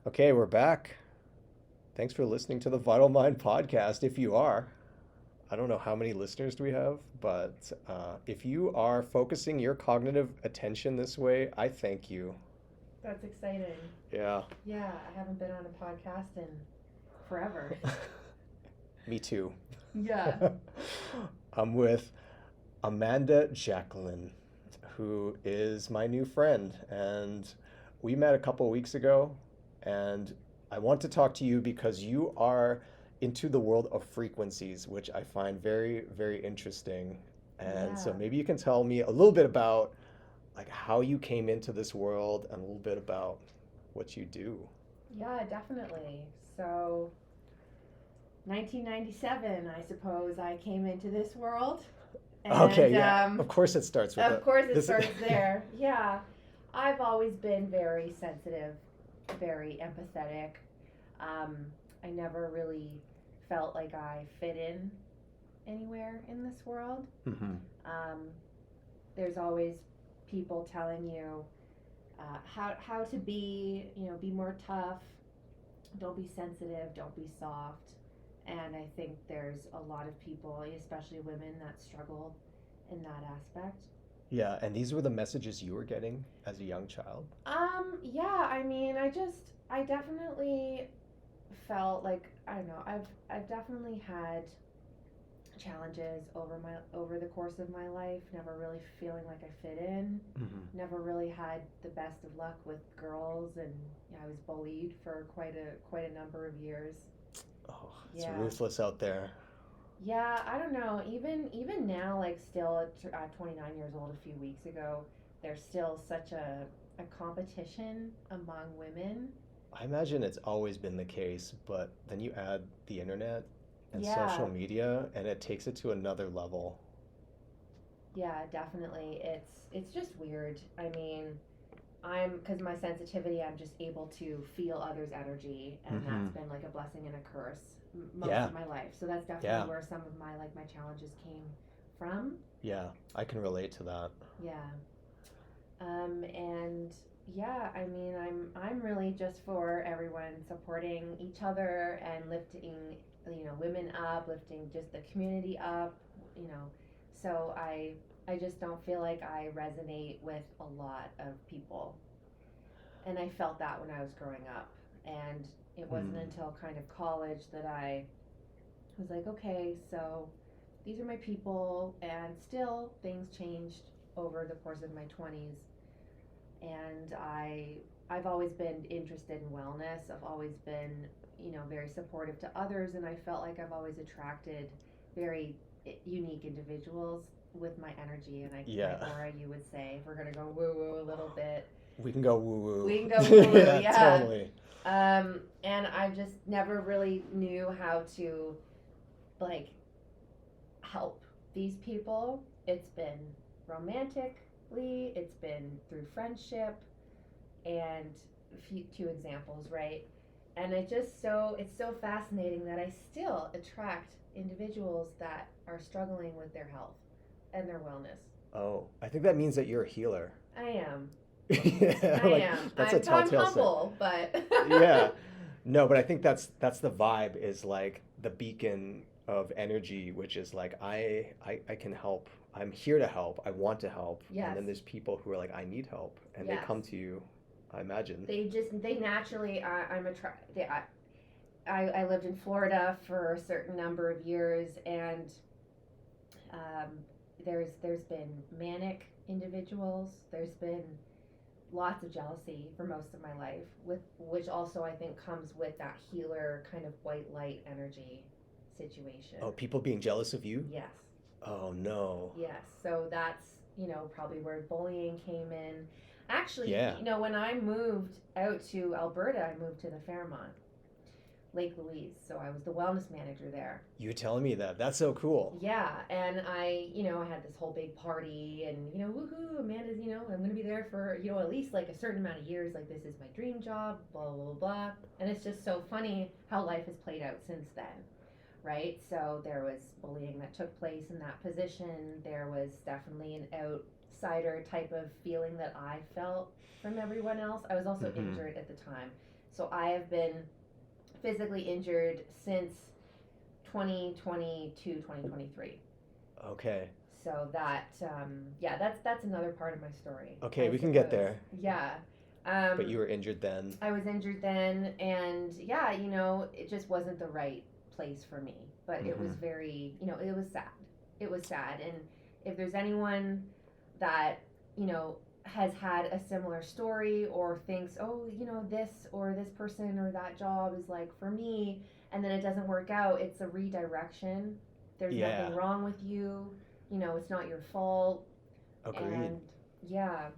Okay, we're back. Thanks for listening to the Vital Mind podcast. If you are, I don't know how many listeners do we have, but if you are focusing your cognitive attention this way, I thank you. That's exciting. Yeah, Yeah, I haven't been on a podcast in forever. me too. Yeah. I'm with Amanda Jacqueline, who is my new friend, and we met a couple weeks ago, and I want to talk to you because you are into the world of frequencies, which I find very, very interesting. And so Yeah. maybe you can tell me a little bit about like how you came into this world and a little bit about what you do. Yeah, definitely. So, 1997, I suppose I came into this world. Okay, And yeah. Of course it starts with of course, it this. starts there. Yeah. I've always been very sensitive, very empathetic. Um, I never really felt like I fit in anywhere in this world. Hmm. Um, there's always people telling you how to be, be more tough, don't be sensitive, don't be soft. And I think there's a lot of people, especially women, that struggle in that aspect. Yeah, and these were the messages you were getting as a young child. Yeah, I mean, I definitely felt like, I don't know, I've definitely had challenges over the course of my life, never really feeling like I fit in, Hmm. never really had the best of luck with girls, and I was bullied for quite a number of years. Oh, it's Yeah. ruthless out there. Yeah, I don't know. Even now, like still at 29 years old, a few weeks ago, there's still such a competition among women. I imagine it's always been the case, but then you add the internet and social Yeah, media, and it takes it to another level. yeah, definitely. It's just weird. I mean, because my sensitivity, I'm just able to feel others' energy, and Hmm. that's been like a blessing and a curse most Yeah, of my life. So that's definitely yeah, where some of my challenges came from. yeah. I can relate to that. Yeah. And yeah, I mean, I'm really just for everyone supporting each other and lifting, women up, lifting just the community up, you know. So I just don't feel like I resonate with a lot of people. And I felt that when I was growing up. And it wasn't Hmm. until kind of college that I was like, okay, so these are my people, and still things changed over the course of my 20s. And I've always been interested in wellness. I've always been, very supportive to others, and I felt like I've always attracted very unique individuals with my energy and my Yeah, aura, you would say, if we're gonna go woo woo a little bit. we can go woo woo. We can go woo woo, Yeah, yeah. totally. And I just never really knew how to like help these people. It's been romantically, it's been through friendship, and two examples, right? And it's so fascinating that I still attract individuals that are struggling with their health and their wellness. Oh, I think that means that you're a healer. I am. Yeah, I like am. that's a I'm telltale sign. humble, but Yeah. No, but I think that's the vibe is like the beacon of energy, which is like I can help. I'm here to help. I want to help. And yes, then there's people who are like I need help and they yes. come to you, I imagine. They naturally I'm attracted. I lived in Florida for a certain number of years, and um, there's been manic individuals. There's been lots of jealousy for most of my life, with which also I think comes with that healer kind of white light energy situation. Oh, people being jealous of you? Yes, Oh no. yes. So that's probably where bullying came in. Actually, Yeah. when I moved out to Alberta, I moved to the Fairmont, Lake Louise. So I was the wellness manager there. You were telling me that. That's so cool. Yeah, and I had this whole big party, and woohoo, Amanda's, I'm gonna be there for, at least like a certain amount of years. Like this is my dream job, blah blah blah blah. And it's just so funny how life has played out since then, right? So there was bullying that took place in that position. There was definitely an outsider type of feeling that I felt from everyone else. I was also Hmm. injured at the time. So I have been physically injured since 2022, 2023. Okay. So that, yeah, that's another part of my story, Okay, I we can get suppose. there. Yeah. But you were injured then. I was injured then, and yeah, it just wasn't the right place for me. But it was Mm-hmm. very, it was sad. It was sad. And if there's anyone that, has had a similar story or thinks, oh, this or this person or that job is like for me, and then it doesn't work out, it's a redirection. There's Yeah, nothing wrong with you. It's not your fault. agreed. And yeah,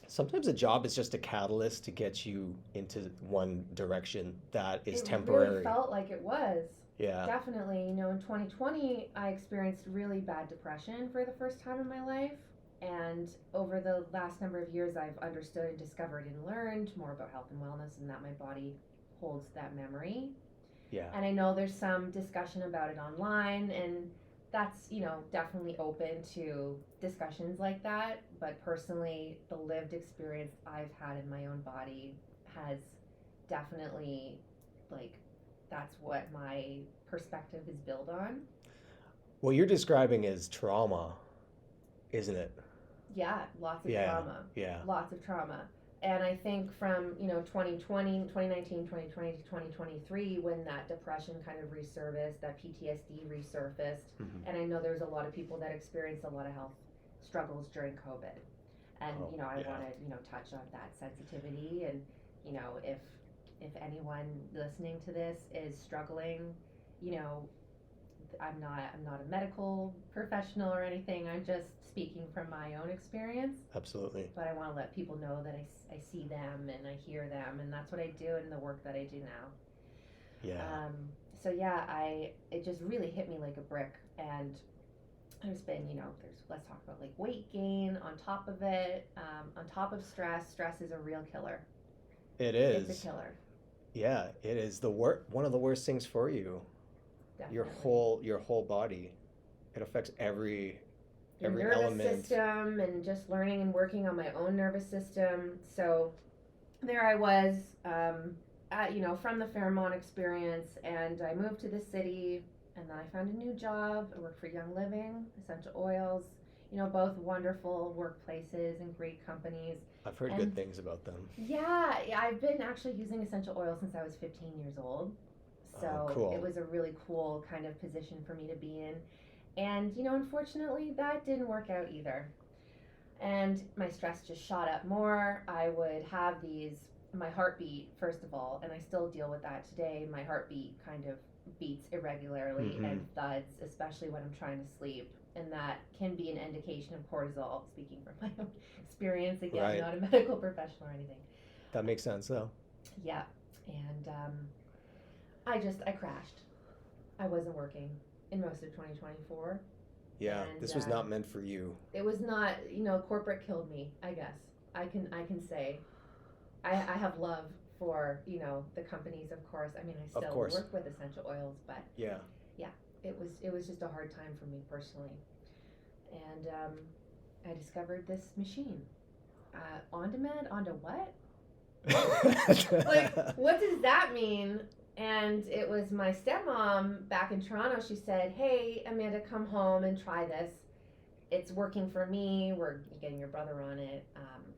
Sometimes a job is just a catalyst to get you into one direction that is it really temporary. felt like it was. Yeah. Definitely. In 2020, I experienced really bad depression for the first time in my life. And over the last number of years, I've understood, discovered, and learned more about health and wellness and that my body holds that memory. Yeah. And I know there's some discussion about it online, and that's, definitely open to discussions like that. But personally, the lived experience I've had in my own body has definitely, like, that's what my perspective is built on. What you're describing is trauma, isn't it? Yeah, lots of Yeah. trauma. Yeah. Lots of trauma. And I think from, 2020, 2019, 2020 to 2023, when that depression kind of resurfaced, that PTSD resurfaced, Mm-hmm. and I know there's a lot of people that experienced a lot of health struggles during COVID. And, Oh, I yeah. want to, touch on that sensitivity. And, if anyone listening to this is struggling, you know, I'm not a medical professional or anything. I'm just speaking from my own experience. Absolutely. But I want to let people know that I see them and I hear them, and that's what I do in the work that I do now. Yeah. So yeah, it just really hit me like a brick, and there's been, let's talk about like weight gain on top of it, on top of stress. Stress is a real killer. It It's a is. killer, Yeah, it is one of the worst things for you. definitely. Your whole body. It affects Your every nervous element. system, and just learning and working on my own nervous system. So there I was, from the Fairmont experience, and I moved to the city, and then I found a new job. I worked for Young Living, essential oils, both wonderful workplaces and great companies. I've heard good And things about them. yeah, I've been actually using essential oils since I was 15 years old. Oh, So it cool. was a really cool kind of position for me to be in. And, unfortunately, that didn't work out either. And my stress just shot up more. I would have my heartbeat, first of all, and I still deal with that today. My heartbeat kind of beats irregularly Mm-hmm. and thuds, especially when I'm trying to sleep. And that can be an indication of cortisol, speaking from my own experience. Again, Right. not a medical professional or anything. That makes sense though. Yeah. And I crashed. I wasn't working in most of 2024. Yeah, And this was not meant for you. it was not, corporate killed me, I guess. I can say I have love for, the companies, of course. I mean, I Of still course. work with essential oils, but Yeah. yeah, it was just a hard time for me personally. And I discovered this machine. Ondamed, onto what? Like, what does that mean? And it was my stepmom back in Toronto. She said, "Hey, Amanda, come home and try this. It's working for me. We're getting your brother on it,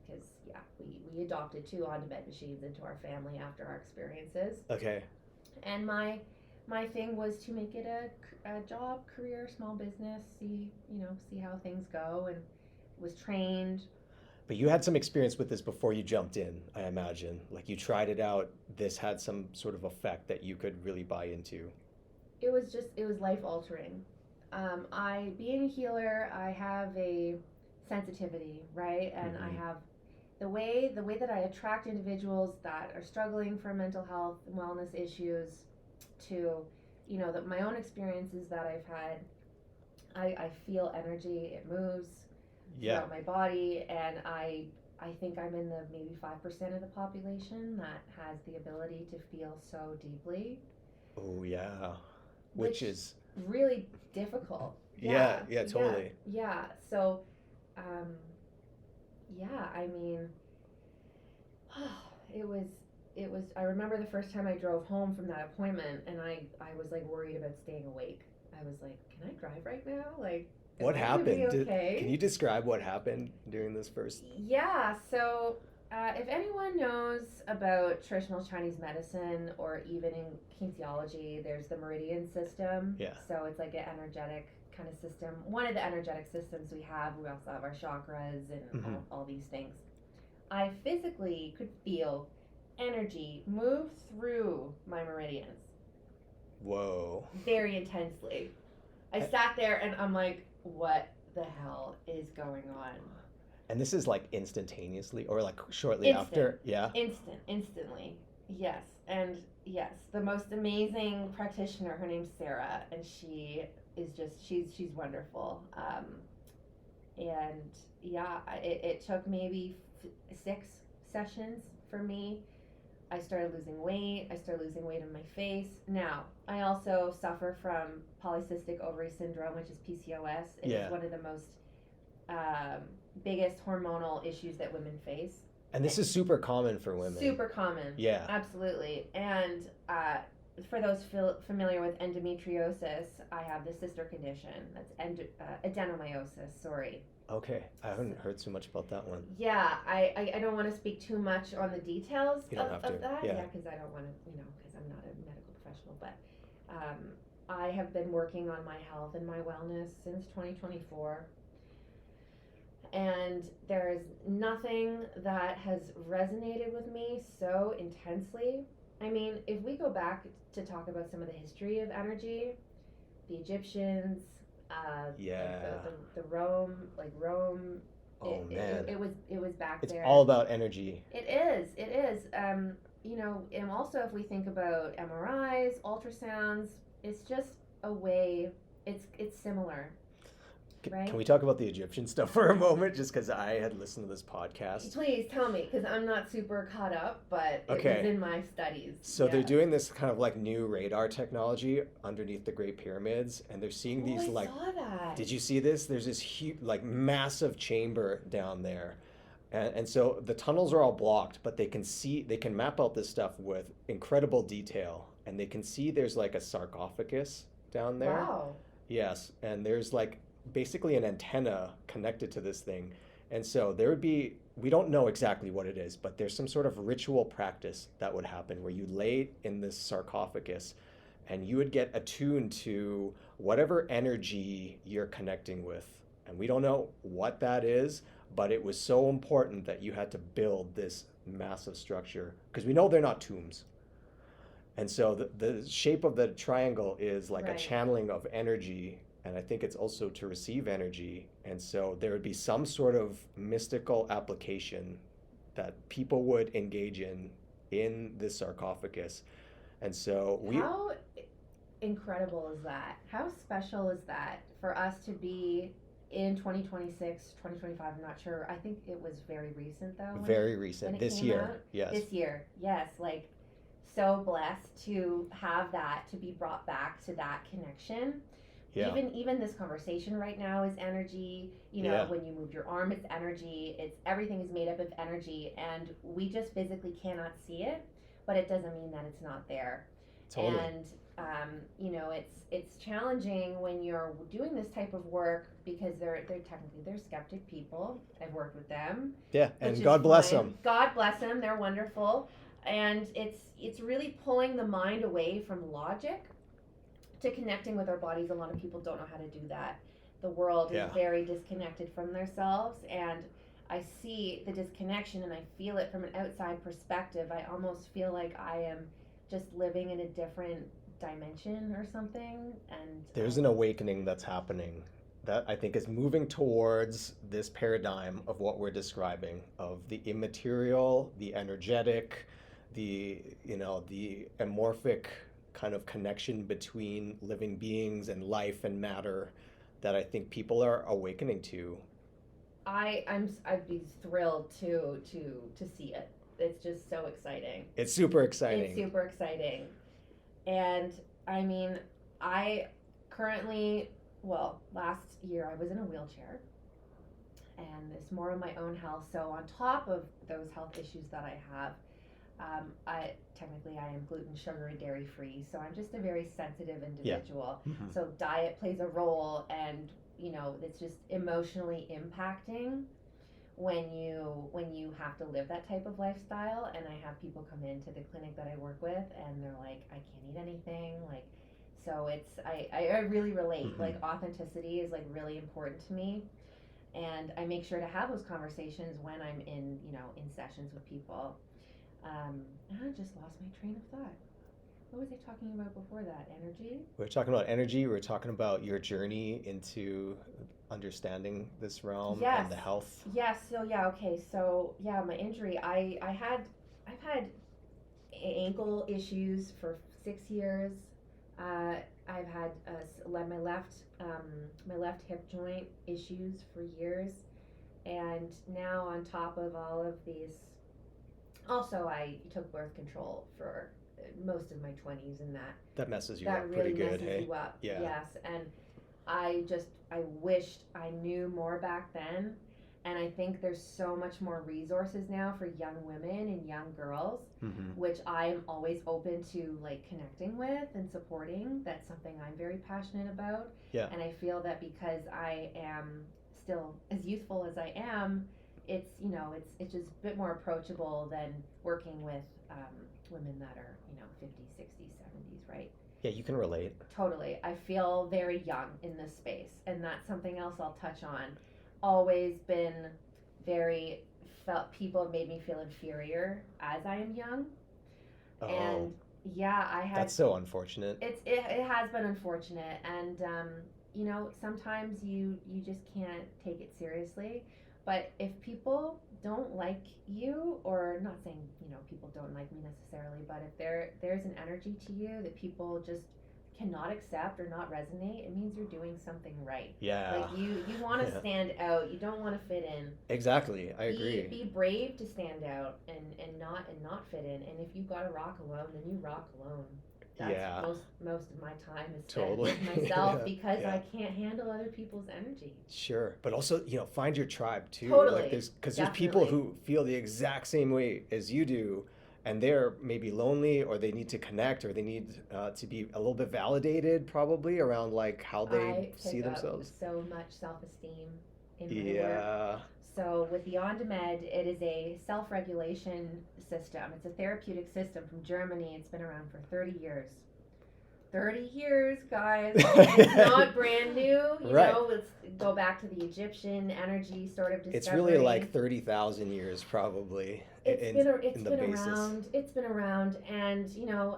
because yeah, we adopted two on-demand machines into our family after our experiences. Okay. And my thing was to make it a job, career, small business. See how things go, and was trained. But you had some experience with this before you jumped in, I imagine. Like you tried it out. This had some sort of effect that you could really buy into. It was life altering. Being a healer, I have a sensitivity, right? And I Mm-hmm. have the way that I attract individuals that are struggling for mental health and wellness issues to, my own experiences that I've had. I feel energy, it moves Yeah. throughout my body, and I think I'm in the maybe 5% of the population that has the ability to feel so deeply, Oh, yeah. Which which is, really difficult. yeah, Yeah, yeah, yeah, totally. yeah. So, um, yeah, I mean, it was I remember the first time I drove home from that appointment, and I was like worried about staying awake. I was like, can I drive right now? Like, am What I gonna be happened? Can okay? you describe what happened during this first? Yeah, so if anyone knows about traditional Chinese medicine or even in kinesiology, there's the meridian system. Yeah. So it's like an energetic kind of system. One of the energetic systems we have. We also have our chakras and Hmm. all these things. I physically could feel energy move through my meridians Whoa. very intensely. I sat there and I'm like, what the hell is going on? And this is like instantaneously or like shortly Instant, after? Yeah. instantly. Yes, and yes, the most amazing practitioner. Her name's Sarah, and she is just she's wonderful. And yeah, it took maybe 6 sessions for me. I started losing weight. I started losing weight in my face. Now, I also suffer from polycystic ovary syndrome, which is PCOS. It Yeah. is one of the most um, biggest hormonal issues that women face. And this is super common for women. Super common. Yeah. Absolutely. And for those familiar with endometriosis, I have the sister condition. That's adenomyosis. Sorry. Okay. I haven't heard too much about that one. Yeah, I don't want to speak too much on the details You don't have to. of that. Yeah. Because I don't want to, because I'm not a medical professional. But I have been working on my health and my wellness since 2024. And there is nothing that has resonated with me so intensely. I mean, if we go back to talk about some of the history of energy, the Egyptians, Yeah. the Rome, like Rome, Oh man. it was back It's there. all about energy. It is. And also if we think about MRIs, ultrasounds, it's just a way. It's similar, right? Can we talk about the Egyptian stuff for a moment? Just because I had listened to this podcast. Please tell me, because I'm not super caught up, but it Okay. was in my studies. So Yeah. they're doing this kind of like new radar technology underneath the Great Pyramids, and they're seeing these I like. saw that. Did you see this? There's this huge, like massive chamber down there. And so the tunnels are all blocked, but they can map out this stuff with incredible detail. And they can see there's like a sarcophagus down there. Wow. Yes. And there's like basically an antenna connected to this thing. And so there would be, we don't know exactly what it is, but there's some sort of ritual practice that would happen where you lay in this sarcophagus and you would get attuned to whatever energy you're connecting with. And we don't know what that is, but it was so important that you had to build this massive structure because we know they're not tombs. And so the shape of the triangle is like a Right. channeling of energy, and I think it's also to receive energy. And so there would be some sort of mystical application that people would engage in this sarcophagus. And so How incredible is that? How special is that for us to be in 2026, 2025? I'm not sure. I think it was very recent though. Very recent, when it this came year. out? Yes. This year, yes. Like, so blessed to have that, to be brought back to that connection. Yeah. Even this conversation right now is energy. Yeah. When you move your arm, it's energy. It's everything is made up of energy, and we just physically cannot see it, but it doesn't mean that it's not there. Totally. And it's challenging when you're doing this type of work because they're technically skeptic people. I've worked with them. Yeah, which and is God bless fine. them. God bless them. They're wonderful, and it's really pulling the mind away from logic to connecting with our bodies. A lot of people don't know how to do that. The world Yeah. is very disconnected from themselves, and I see the disconnection and I feel it from an outside perspective. I almost feel like I am just living in a different dimension or something. And There's an awakening that's happening that I think is moving towards this paradigm of what we're describing of the immaterial, the energetic, the amorphic kind of connection between living beings and life and matter that I think people are awakening to. I'd be thrilled to see it. It's just so exciting. It's super exciting. It's super exciting. And I mean, I currently, last year I was in a wheelchair, and it's more of my own health. So on top of those health issues that I have, I am gluten, sugar, and dairy free, so I'm just a very sensitive Yeah. individual. Hmm. So diet plays a role, and it's just emotionally impacting when you have to live that type of lifestyle. And I have people come into the clinic that I work with, and they're like, I can't eat anything, like, so I really relate. Hmm. Like, authenticity is like really important to me, and I make sure to have those conversations when I'm in sessions with people. And I just lost my train of thought. What was I talking about before that? Energy? We were talking about energy. We were talking about your journey into understanding this realm Yes. and the health. Yes. So yeah. Okay. So yeah, my injury. I've had ankle issues for 6 years. Uh, I've had my left hip joint issues for years, and now on top of all of these, also I took birth control for most of my 20s, and That messes you that up pretty really good, messes hey? you up. Yeah. Yes, and I wished I knew more back then. And I think there's so much more resources now for young women and young girls, Hmm. which I'm always open to, like, connecting with and supporting. That's something I'm very passionate about. Yeah. And I feel that because I am still as youthful as I am, it's just a bit more approachable than working with women that are 50s, 60s, 70s, right? Yeah, you can relate. Totally. I feel very young in this space, and that's something else I'll touch on. Always been very felt people have made me feel inferior as I am young. Oh, And yeah, I had that's so unfortunate. it has been unfortunate, and sometimes you just can't take it seriously. But if people don't like you, or not saying people don't like me necessarily, but if there's an energy to you that people just cannot accept or not resonate, it means you're doing something right. Yeah. Like, you want to Yeah. stand out. You don't want to fit in. Exactly. I Be agree. be brave to stand out and not fit in. And if you gotta rock alone, then you rock alone. That's Yeah. most of my time is spent Totally. with myself, Yeah. because Yeah. I can't handle other people's energy. Sure. But also, find your tribe too. Like Totally, there's people definitely. who feel the exact same way as you do, and they're maybe lonely, or they need to connect, or they need to be a little bit validated probably around like how they I see pick up themselves. so much self-esteem in my work. Yeah. So with the Ondamed, it is a self-regulation system. It's a therapeutic system from Germany. It's been around for 30 years. 30 years, guys. It's not brand new. Right. Let's go back to the Egyptian energy sort of discovery. It's really like 30,000 years probably It's in the been basis. around. It's been around, and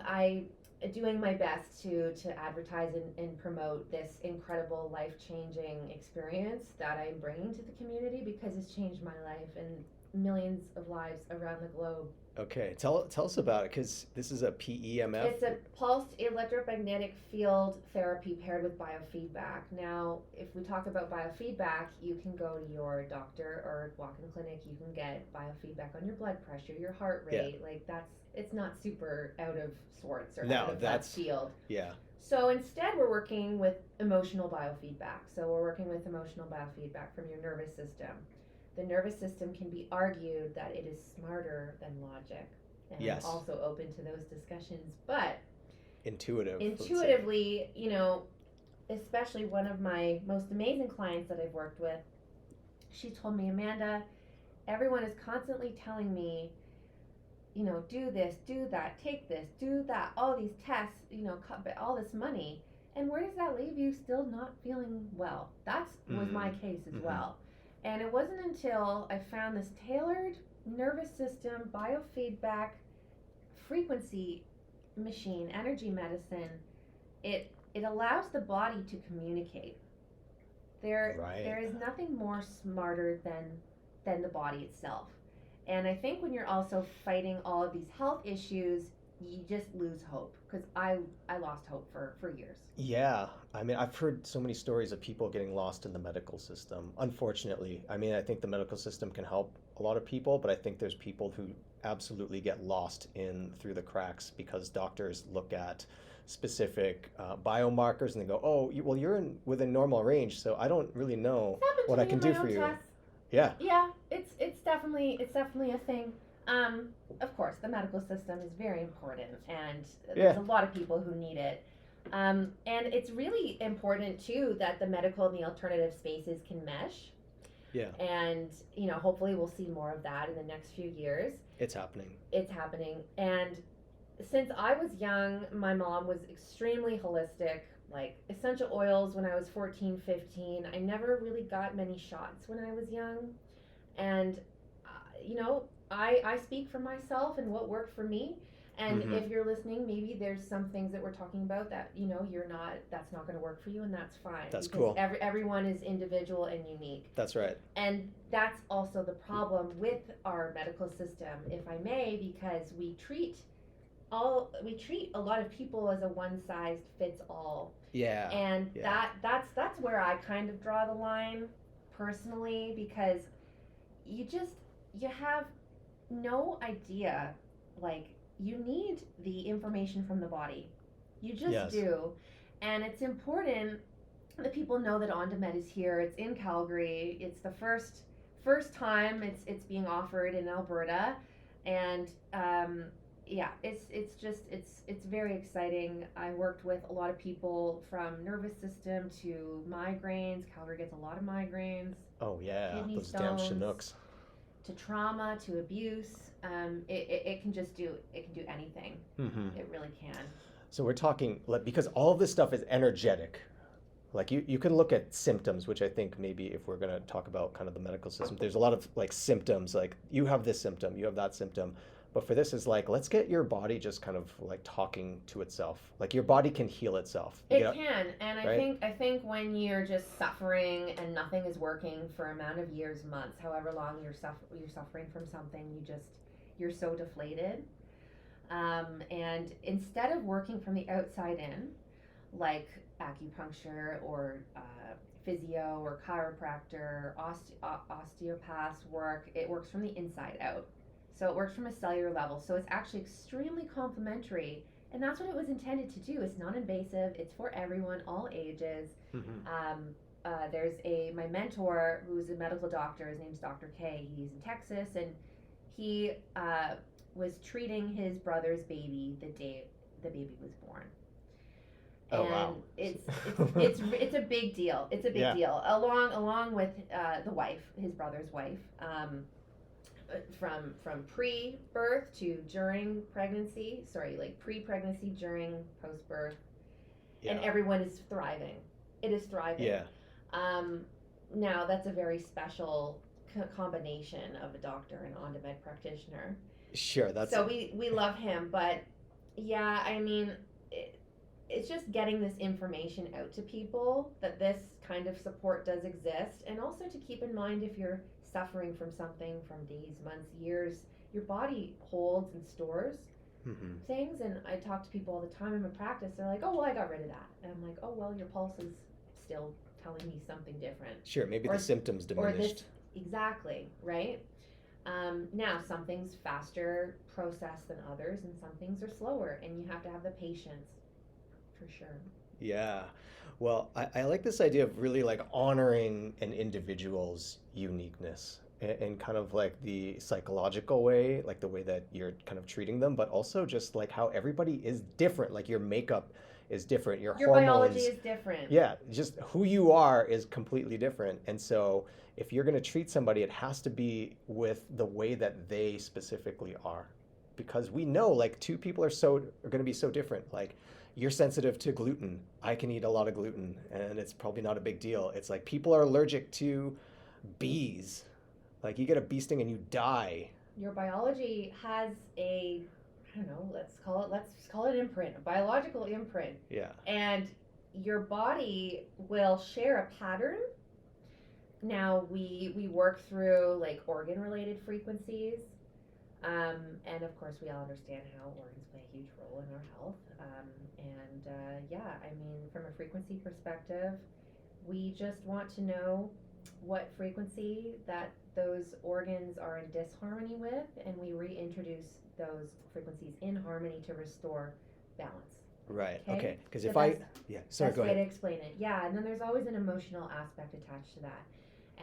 I doing my best to advertise and promote this incredible life-changing experience that I'm bringing to the community, because it's changed my life and millions of lives around the globe. Okay, tell us about it, because this is a PEMF. It's a pulsed electromagnetic field therapy paired with biofeedback. Now, if we talk about biofeedback, you can go to your doctor or walk-in clinic. You can get biofeedback on your blood pressure, your heart rate. Yeah. Like, it's not super out of sorts or No, out of left field. Yeah. So instead, we're working with emotional biofeedback. So we're working with emotional biofeedback from your nervous system. The nervous system can be argued that it is smarter than logic. And Yes. I'm also open to those discussions. But intuitively, especially one of my most amazing clients that I've worked with, she told me, Amanda, everyone is constantly telling me, do this, do that, take this, do that, all these tests, all this money. And where does that leave you still not feeling well? That was my case as well. And it wasn't until I found this tailored nervous system biofeedback frequency machine, energy medicine. It allows the body to communicate. There is nothing more smarter than the body itself. And I think when you're also fighting all of these health issues, you just lose hope, because I lost hope for years. Yeah, I mean, I've heard so many stories of people getting lost in the medical system. Unfortunately, I mean, I think the medical system can help a lot of people, but I think there's people who absolutely get lost in through the cracks because doctors look at specific biomarkers and they go, "Oh, well, you're within normal range, so I don't really know It's happened what to I me can in my do for own you." tests. Yeah. Yeah, it's definitely a thing. Um, of course, the medical system is very important, and there's Yeah. a lot of people who need it. And it's really important too that the medical and the alternative spaces can mesh. Yeah. And hopefully we'll see more of that in the next few years. It's happening. It's happening. And since I was young, my mom was extremely holistic, like essential oils when I was 14, 15. I never really got many shots when I was young. And, I speak for myself and what worked for me. And Mm-hmm. if you're listening, maybe there's some things that we're talking about that, that's not going to work for you, and that's fine. That's because cool. Everyone is individual and unique. That's right. And that's also the problem with our medical system, if I may, because we treat a lot of people as a one size fits all. Yeah. And Yeah. that's where I kind of draw the line personally, because you have no idea, like, you need the information from the body. You just Yes. do. And it's important that people know that Ondamed is here. It's in Calgary. It's the first time it's being offered in Alberta, and yeah, it's very exciting. I worked with a lot of people from nervous system to migraines. Calgary gets a lot of migraines. Oh yeah. Kidney Those damn stones. Chinooks. To trauma, to abuse. It can do anything. Mm-hmm. It really can. So we're talking like because all of this stuff is energetic. Like you can look at symptoms, which I think maybe if we're gonna talk about kind of the medical system, there's a lot of like symptoms, like you have this symptom, you have that symptom. But for this is like, let's get your body just kind of like talking to itself. Like your body can heal itself. It can, and right? I think when you're just suffering and nothing is working for amount of years, months, however long you're suffering from something, you're so deflated. And instead of working from the outside in, like acupuncture or physio or chiropractor, osteopaths work, it works from the inside out. So it works from a cellular level. So it's actually extremely complementary. And that's what it was intended to do. It's non-invasive. It's for everyone, all ages. Mm-hmm. There's my mentor who's a medical doctor. His name's Dr. K. He's in Texas, and he was treating his brother's baby the day the baby was born. Oh And wow. it's a big deal. It's a big Yeah. deal. Along with the wife, his brother's wife. From pre-birth to during pregnancy, like pre-pregnancy, during, post-birth, and Yeah. everyone is thriving. It is thriving. Yeah. Now that's a very special combination of a doctor and Ondamed practitioner. Sure. That's So we love him, but yeah, I mean, it's just getting this information out to people that this kind of support does exist, and also to keep in mind, if you're suffering from something from days, months, years, your body holds and stores mm-hmm. things. And I talk to people all the time in my practice. They're like, "Oh, well, I got rid of that," and I'm like, "Oh, well, your pulse is still telling me something different." Sure. Maybe Or- the symptoms Or diminished. this, exactly, right? Now, some things faster processed than others, and some things are slower, and you have to have the patience, for sure. Yeah. Well, I like this idea of really like honoring an individual's uniqueness in kind of like the psychological way, like the way that you're kind of treating them, but also just like how everybody is different. Like your makeup is different, your biology hormones. is different. Yeah, just who you are is completely different. And so if you're going to treat somebody, it has to be with the way that they specifically are. Because we know like two people are going to be so different. Like you're sensitive to gluten. I can eat a lot of gluten and it's probably not a big deal. It's like people are allergic to bees. Like you get a bee sting and you die. Your biology has I don't know, let's call it imprint, a biological imprint. Yeah. And your body will share a pattern. Now we work through like organ related frequencies. And of course we all understand how organs play a huge role in our health. Yeah, I mean, from a frequency perspective, we just want to know what frequency that those organs are in disharmony with, and we reintroduce those frequencies in harmony to restore balance. Right. Okay. Because So if I, that's yeah, sorry, best go way ahead. to explain it. Yeah, and then there's always an emotional aspect attached to that.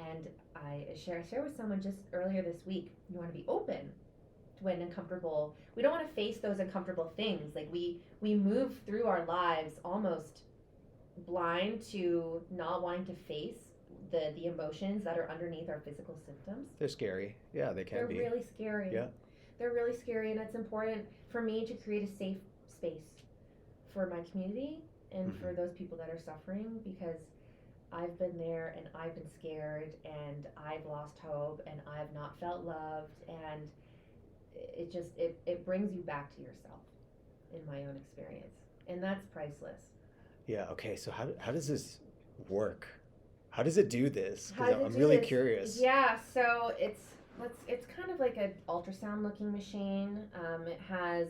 And I share with someone just earlier this week, you want to be open when uncomfortable, we don't want to face those uncomfortable things. Like we move through our lives almost blind to not wanting to face the emotions that are underneath our physical symptoms. They're scary. Yeah, they can be. They're really scary. Yeah. They're really scary, and it's important for me to create a safe space for my community and for those people that are suffering, because I've been there and I've been scared and I've lost hope and I've not felt loved, and it brings you back to yourself in my own experience, and that's priceless. Yeah. Okay. So how does this work? How does it do this? How Because does it I'm do really this? curious. Yeah, so it's kind of like an ultrasound looking machine. It has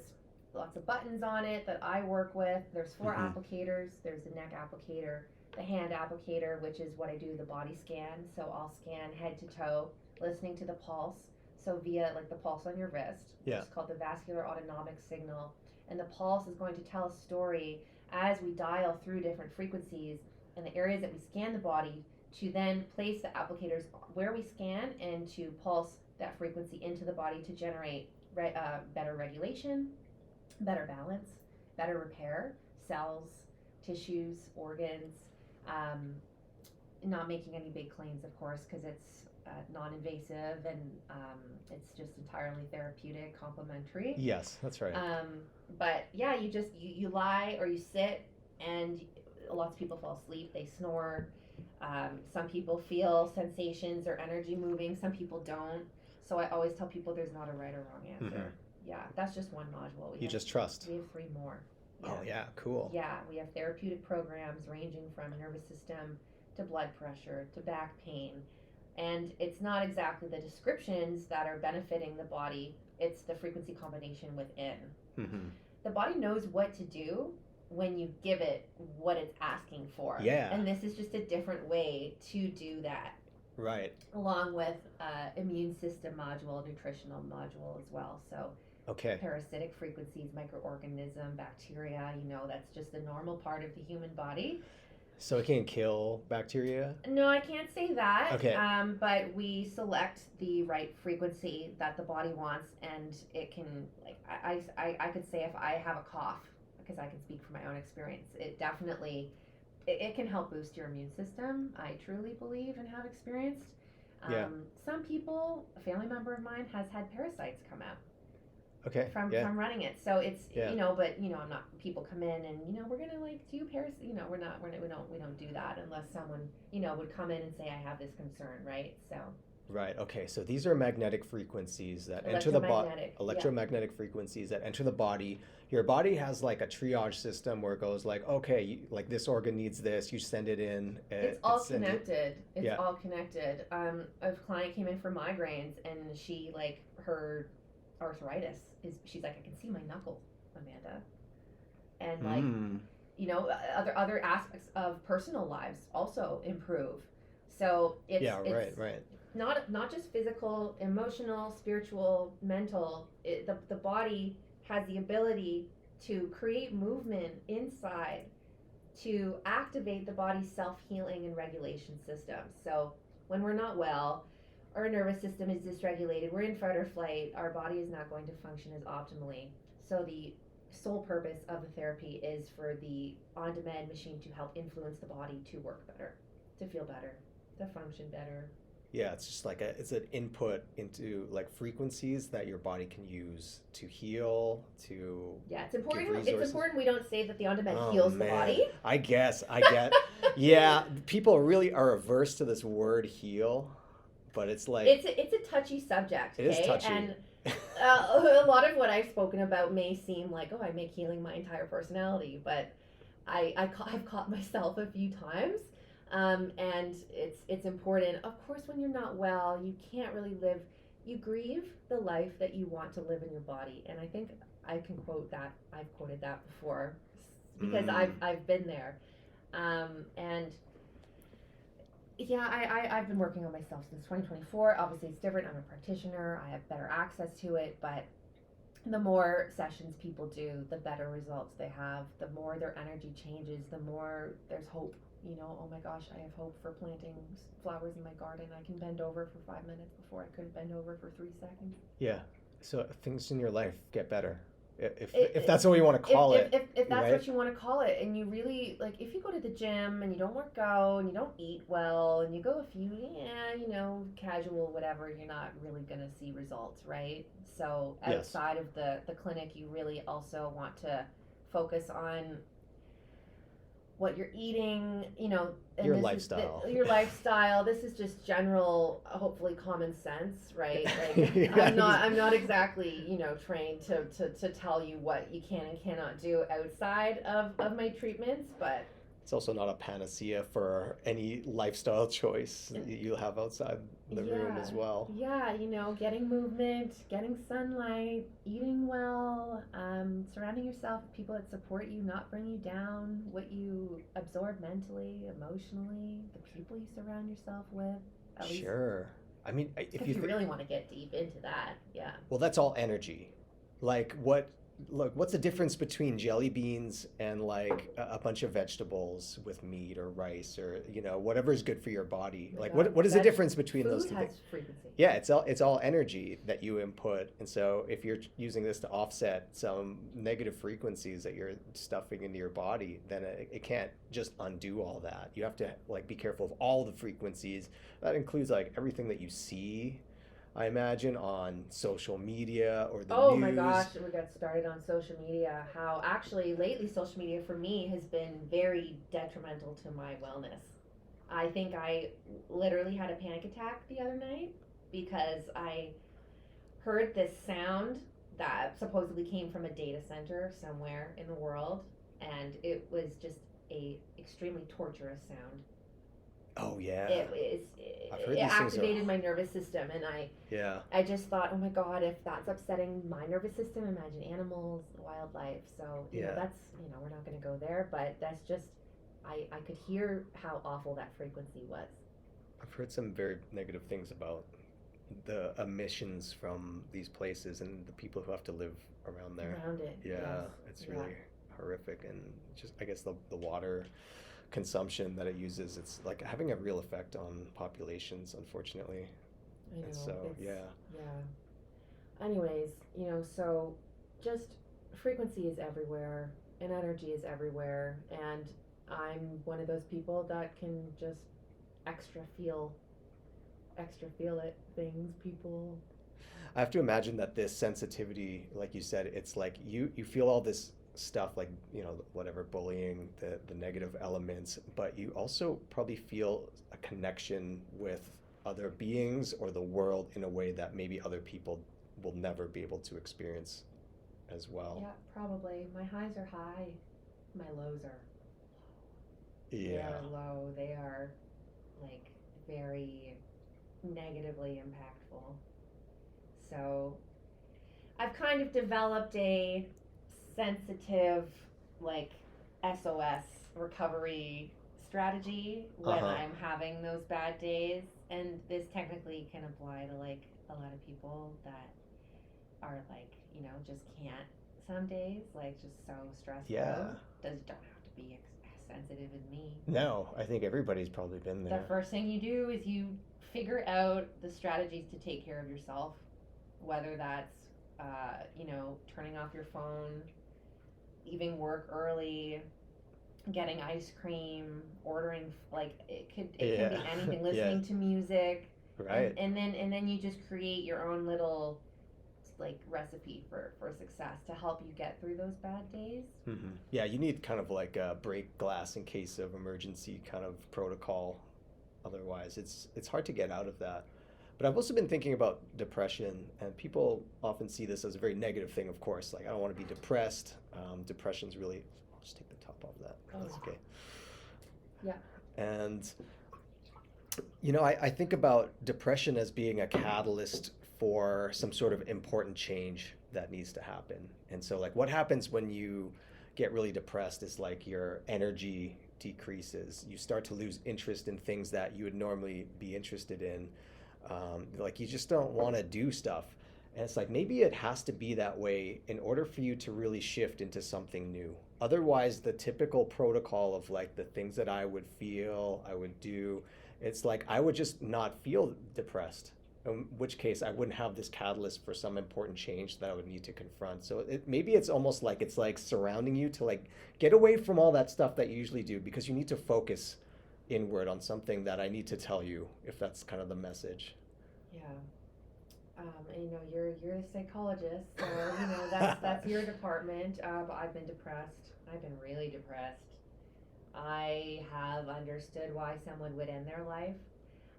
lots of buttons on it that I work with. There's 4 applicators. There's the neck applicator, the hand applicator, which is what I do the body scan. So I'll scan head to toe, listening to the pulse. So via like the pulse on your wrist, which Yeah. is called the vascular autonomic signal. And the pulse is going to tell a story as we dial through different frequencies and the areas that we scan the body, to then place the applicators where we scan and to pulse that frequency into the body to generate better regulation, better balance, better repair, cells, tissues, organs. Not making any big claims, of course, because it's non-invasive and it's just entirely therapeutic, complementary. Yes, that's right. But yeah, you lie or you sit, and lots of people fall asleep. They snore. Some people feel sensations or energy moving. Some people don't. So I always tell people there's not a right or wrong answer. Yeah, that's just one module. You just trust. We have 3 more. Oh yeah, cool. Yeah, we have therapeutic programs ranging from nervous system to blood pressure to back pain. And it's not exactly the descriptions that are benefiting the body, it's the frequency combination within. The body knows what to do when you give it what it's asking for. Yeah. And this is just a different way to do that. Right. Along with immune system module, nutritional module as well. So Okay. parasitic frequencies, microorganism, bacteria, that's just the normal part of the human body. So it can kill bacteria? No, I can't say that. Okay. But we select the right frequency that the body wants, and it can, like, I could say if I have a cough, because I can speak from my own experience, it definitely, it can help boost your immune system. I truly believe and have experienced. Yeah. Some people, a family member of mine has had parasites come out. Okay. From running it, so it's but I'm not. People come in and we're gonna like do we don't do that unless someone would come in and say I have this concern, right? So Right. Okay. So these are magnetic frequencies that enter the body. Electromagnetic frequencies that enter the body. Your body has like a triage system where it goes like, okay, like this organ needs this. You send it in. It's all connected. It's all connected. A client came in for migraines, and she her arthritis she's like, I can see my knuckle, Amanda, and other aspects of personal lives also improve. So it's right. Not just physical, emotional, spiritual, mental. The body has the ability to create movement inside to activate the body's self-healing and regulation system. So when we're not well, our nervous system is dysregulated, we're in fight or flight, our body is not going to function as optimally. So the sole purpose of the therapy is for the Ondamed machine to help influence the body to work better, to feel better, to function better. Yeah, it's just like it's an input into like frequencies that your body can use to heal, to it's important. give resources. It's important we don't say that the Ondamed heals the body. I get. Yeah, people really are averse to this word heal, but it's like it's a touchy subject. It is touchy. And a lot of what I've spoken about may seem like, I make healing my entire personality, but I've caught myself a few times. And it's important. Of course, when you're not well, you can't really live. You grieve the life that you want to live in your body, and I think I can quote that. I've quoted that before because I've been there, and yeah, I've been working on myself since 2024. Obviously, it's different. I'm a practitioner. I have better access to it, but the more sessions people do, the better results they have. The more their energy changes, the more there's hope. Oh my gosh, I have hope for planting flowers in my garden. I can bend over for 5 minutes before I couldn't bend over for 3 seconds. Yeah. So things in your life get better, if it that's what you want to call it, if that's right? what you want to call it, and you really like, if you go to the gym and you don't work out and you don't eat well and you go a few, yeah, casual whatever, you're not really gonna see results, right? So Yes, outside of the clinic, you really also want to focus on what you're eating, and your this is lifestyle. your lifestyle. This is just general, hopefully common sense, right? Like, Yeah, I'm not exactly, trained to tell you what you can and cannot do outside of my treatments, but it's also not a panacea for any lifestyle choice you'll have outside the room yeah, as well. yeah, getting movement, getting sunlight, eating well, surrounding yourself with people that support you, not bring you down, what you absorb mentally, emotionally, the people you surround yourself with, at least Sure. I mean, if if you you think, really want to get deep into that. Yeah. well, that's all energy. Like look, what's the difference between jelly beans and like a bunch of vegetables with meat or rice or whatever is good for your body? Oh my Like God, what is the difference between those food two has things? frequency. Yeah, it's all energy that you input. And so if you're using this to offset some negative frequencies that you're stuffing into your body, then it can't just undo all that. You have to like be careful of all the frequencies. That includes like everything that you see, I imagine, on social media or the Oh my news. gosh, we got started on social media. How actually lately social media for me has been very detrimental to my wellness. I think I literally had a panic attack the other night because I heard this sound that supposedly came from a data center somewhere in the world, and it was just a extremely torturous sound. Oh yeah. I've It heard these things are. activated my nervous system, and Yeah. I just thought, oh my God, if that's upsetting my nervous system, imagine animals, wildlife. So, Yeah. that's, we're not going to go there, but that's just, I could hear how awful that frequency was. I've heard some very negative things about the emissions from these places and the people who have to live around there. Around it, Yeah, yes. it's Yeah, really horrific. And just, I guess, the water consumption that it uses, it's like having a real effect on populations, unfortunately. I And know. so, yeah. Yeah. Anyways, so just frequency is everywhere and energy is everywhere. And I'm one of those people that can just extra feel, extra feel it, things, people. I have to imagine that this sensitivity, like you said, it's like you feel all this stuff, like whatever, bullying, the negative elements, but you also probably feel a connection with other beings or the world in a way that maybe other people will never be able to experience as well. Yeah, probably. My highs are high, my lows are they Yeah. are low. They are like very negatively impactful. So I've kind of developed a sensitive, like, SOS recovery strategy when Uh-huh. I'm having those bad days. And this technically can apply to, like, a lot of people that are, like, just can't some days, like, just so stressed Yeah. out. Don't have to be as sensitive as me. No, I think everybody's probably been The there. first thing you do is you figure out the strategies to take care of yourself, whether that's turning off your phone, leaving work early, getting ice cream, ordering, like, it can be Yeah. anything, Yeah. listening to music, Right. and then you just create your own little, like, recipe for success to help you get through those bad days. Yeah, you need kind of like a break glass in case of emergency kind of protocol. Otherwise, it's hard to get out of that. But I've also been thinking about depression, and people often see this as a very negative thing, of course. Like, I don't want to be depressed. Depression's really. I'll just take the top off that. Oh, That's okay. yeah. And I think about depression as being a catalyst for some sort of important change that needs to happen. And so, like, what happens when you get really depressed is like your energy decreases. You start to lose interest in things that you would normally be interested in. Like, you just don't want to do stuff. And it's like maybe it has to be that way in order for you to really shift into something new. Otherwise, the typical protocol of like the things that I would feel, I would do, it's like I would just not feel depressed. In which case I wouldn't have this catalyst for some important change that I would need to confront. So maybe it's almost like it's like surrounding you to like get away from all that stuff that you usually do because you need to focus inward on something that I need to tell you, if that's kind of the message. Yeah. And, you're a psychologist, so that's your department. But I've been depressed. I've been really depressed. I have understood why someone would end their life.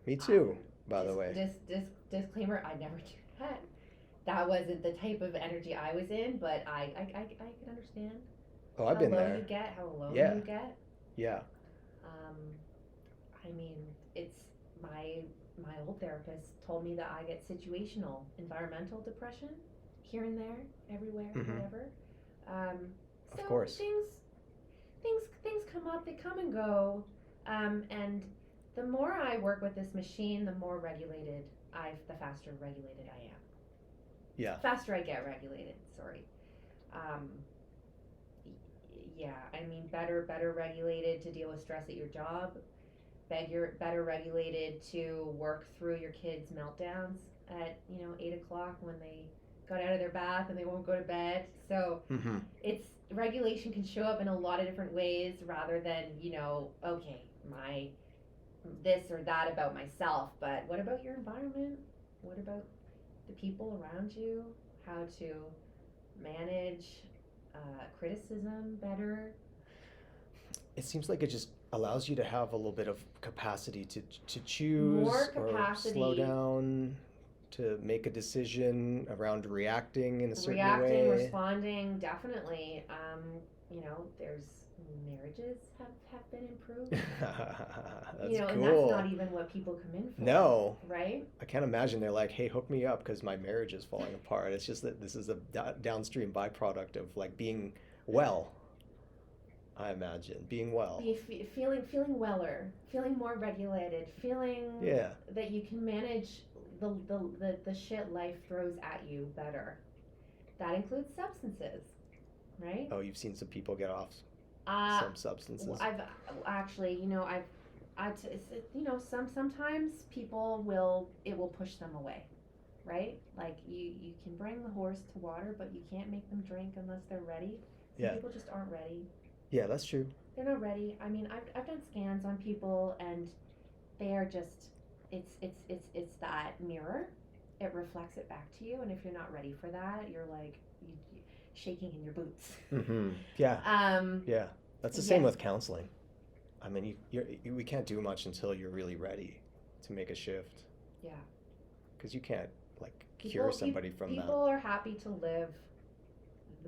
Me too, by the Just, way. disclaimer: I never do that. That wasn't the type of energy I was in, but I can understand Oh, I've how been low there. you get, how alone Yeah, you get. yeah. Um, I mean, it's my old therapist told me that I get situational environmental depression here and there, everywhere, Hmm. whatever. Um, Of so course. things come up, they come and go, and the more I work with this machine, the faster regulated I am. Yeah. Faster I get regulated. Sorry. Um, yeah, I mean, better regulated to deal with stress at your job, better regulated to work through your kids' meltdowns at 8 o'clock when they got out of their bath and they won't go to bed. So Hmm. it's regulation can show up in a lot of different ways rather than okay, my this or that about myself, but what about your environment? What about the people around you? How to manage criticism better. It seems like it just allows you to have a little bit of capacity to More choose or slow capacity. down, to make a decision around reacting in a certain Reacting, way. responding, definitely. There's marriages have been improved. That's And that's not cool. even what people come in for, No, right? I can't imagine they're like, hey, hook me up because my marriage is falling apart. It's just that this is a downstream byproduct of like being well, I imagine. Being well. Feeling weller, feeling more regulated, feeling Yeah. that you can manage the shit life throws at you better. That includes substances, right? Oh, you've seen some people get off Uh, some substances. I've actually, sometimes people will push them away, right? Like you can bring the horse to water, but you can't make them drink unless they're ready. Some Yeah. people just aren't ready. Yeah, that's true. They're not ready. I mean, I've done scans on people, and they are just it's that mirror. It reflects it back to you, and if you're not ready for that, you're like shaking in your boots. Mm-hmm. Yeah. um, Yeah. That's the same yeah, with counseling. I mean, we can't do much until you're really ready to make a shift yeah. because you can't like cure somebody from that. People are happy to live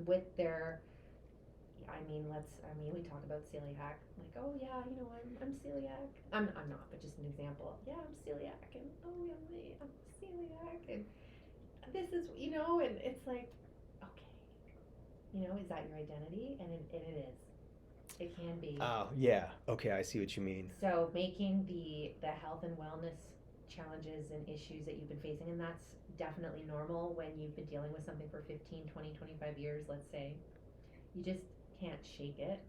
with their. We talk about celiac. Like, oh yeah, I'm celiac. I'm not, but just an example. Yeah, I'm celiac, and oh yeah, I'm celiac, and this is and it's like, okay, is that your identity? And it is. It can be. Oh, yeah. Okay, I see what you mean. So making the health and wellness challenges and issues that you've been facing, and that's definitely normal when you've been dealing with something for 15, 20, 25 years, let's say. You just can't shake it.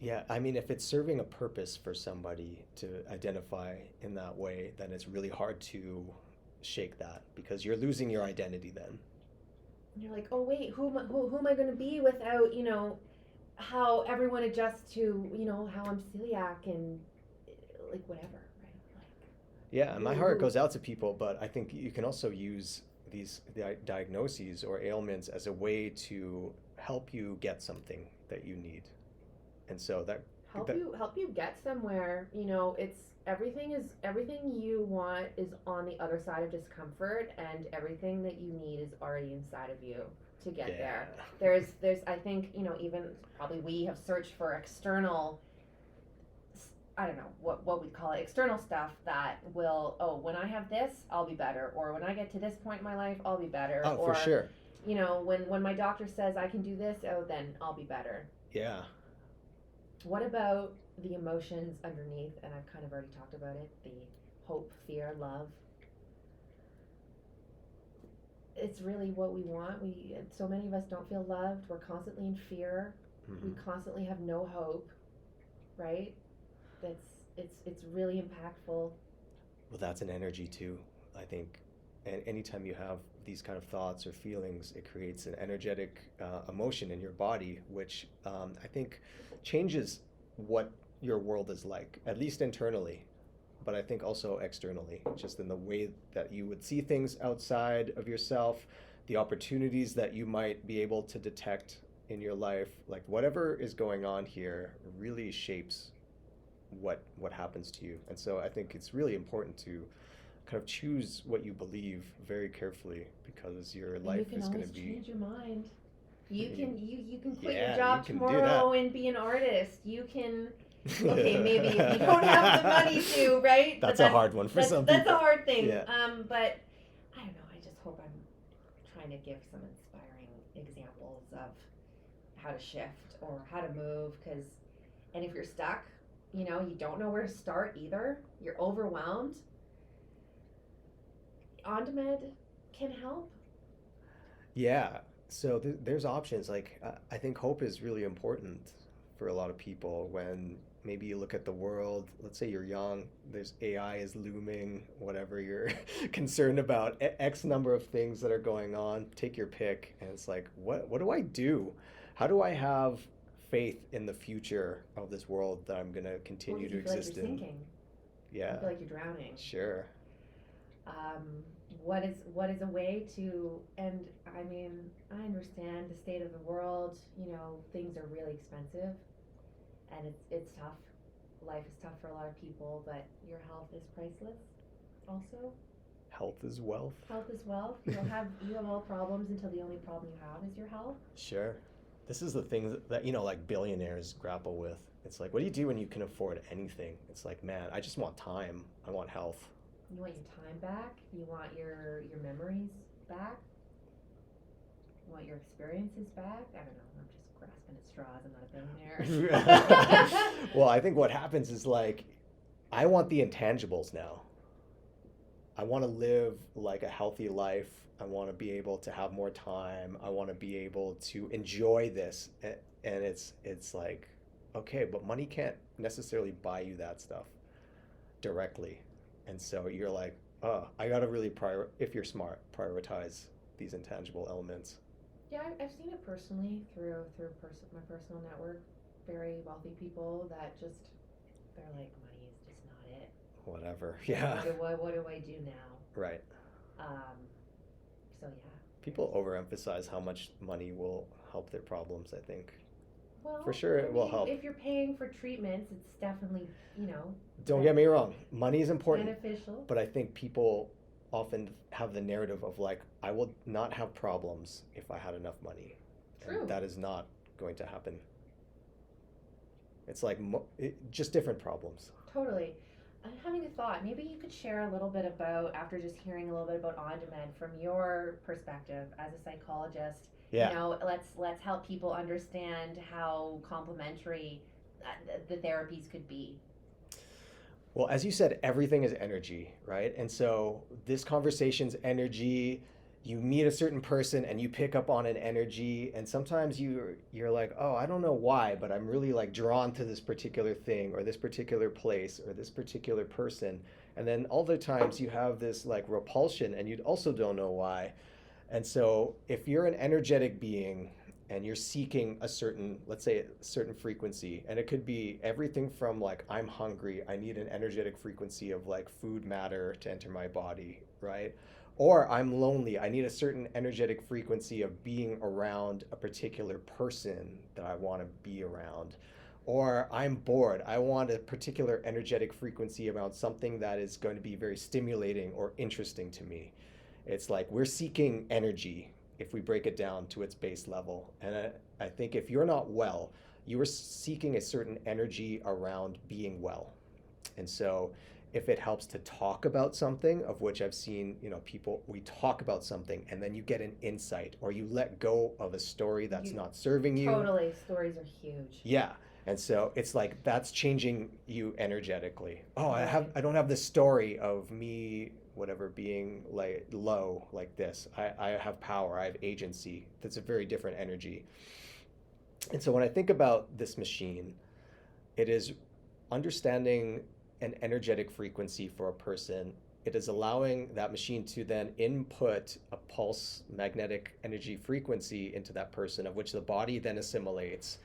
Yeah, I mean, if it's serving a purpose for somebody to identify in that way, then it's really hard to shake that because you're losing your identity then. And you're like, oh wait, who am I going to be without how everyone adjusts to how I'm celiac and like whatever, right? Yeah, and my Like heart who? goes out to people, but I think you can also use these diagnoses or ailments as a way to help you get something that you need. And so that Help you get somewhere. It's everything you want is on the other side of discomfort, and everything that you need is already inside of you to get yeah. there. There's I think even probably we have searched for external, I don't know what we call it, external stuff that will, oh, when I have this I'll be better, or when I get to this point in my life I'll be better, Oh, for or sure. when my doctor says I can do this, oh, then I'll be better. Yeah. What about the emotions underneath? And I've kind of already talked about it, the hope, fear, love. It's really what we want. So many of us don't feel loved. We're constantly in fear. Hmm. We constantly have no hope, right? That's it's really impactful. Well, that's an energy too. I think, and anytime you have these kind of thoughts or feelings, it creates an energetic emotion in your body, which I think changes what your world is like, at least internally, but I think also externally, just in the way that you would see things outside of yourself, the opportunities that you might be able to detect in your life, like whatever is going on here really shapes what happens to you. And so I think it's really important to kind of choose what you believe very carefully, because your And you life can is going always to be. change your mind. You You- can you can quit your yeah, you job can do tomorrow that. and be an artist. You can okay, maybe if you don't have the money to, right? That's a hard one for some that's people. a hard thing. Yeah. But I don't know. I just hope I'm trying to give some inspiring examples of how to shift or how to move. And if you're stuck, you know, you don't know where to start either. You're overwhelmed. Ondamed can help. Yeah. So there's options. Like I think hope is really important for a lot of people when maybe you look at the world. Let's say you're young. There's AI is looming. Whatever you're concerned about, X number of things that are going on. Take your pick, and it's like, what do I do? How do I have faith in the future of this world that I'm gonna Well, continue if to you feel like exist you're in? sinking, Yeah. you feel like you're drowning. Sure. Um, what is a way to? And I mean, I understand the state of the world. You know, things are really expensive, and it's tough. Life is tough for a lot of people, but your health is priceless. Also, Health is wealth. health is wealth. You have all problems until the only problem you have is your health. Sure. This is the thing that, like billionaires grapple with. It's like, what do you do when you can afford anything? It's like, man, I just want time. I want health. You want your time back. You want your memories back. You want your experiences back. I don't know. I'm just grasping at straws. I'm not a billionaire. Well, I think what happens is like, I want the intangibles now. I want to live like a healthy life. I want to be able to have more time. I want to be able to enjoy this. And it's like, okay, but money can't necessarily buy you that stuff directly. And so you're like, oh, I got to really if you're smart, prioritize these intangible elements. Yeah, I've seen it personally through my personal network. Very wealthy people that just they're like, money is just not it. Whatever. Yeah. What do I do now? Right. So yeah. People overemphasize how much money will help their problems, I think. Well, For sure it will help. If you're paying for treatments, it's definitely, Don't get me wrong, money is important, beneficial. but I think people often have the narrative of like, I will not have problems if I had enough money. True. And that is not going to happen. It's like just different problems. Totally. I'm having a thought. Maybe you could share a little bit about, after just hearing a little bit about Ondamed from your perspective as a psychologist. Yeah. Let's help people understand how complementary the therapies could be. Well, as you said, everything is energy, right? And so this conversation's energy. You meet a certain person and you pick up on an energy, and sometimes you're like, oh, I don't know why, but I'm really like drawn to this particular thing or this particular place or this particular person. And then other times you have this like repulsion and you also don't know why. And so if you're an energetic being and you're seeking a certain, let's say a certain frequency, and it could be everything from like, I'm hungry, I need an energetic frequency of like food matter to enter my body, right? Or I'm lonely, I need a certain energetic frequency of being around a particular person that I want to be around. Or I'm bored, I want a particular energetic frequency around something that is going to be very stimulating or interesting to me. It's like we're seeking energy if we break it down to its base level. And I think if you're not well, you are seeking a certain energy around being well. And so if it helps to talk about something, of which I've seen, people, we talk about something and then you get an insight or you let go of a story that's not serving you. Totally. Stories are huge. Yeah. And so it's like that's changing you energetically. Oh, I don't have the story of me, whatever, being like low like this. I have power, I have agency. That's a very different energy. And so when I think about this machine, it is understanding an energetic frequency for a person it is allowing that machine to then input a pulse magnetic energy frequency into that person, of which the body then assimilates,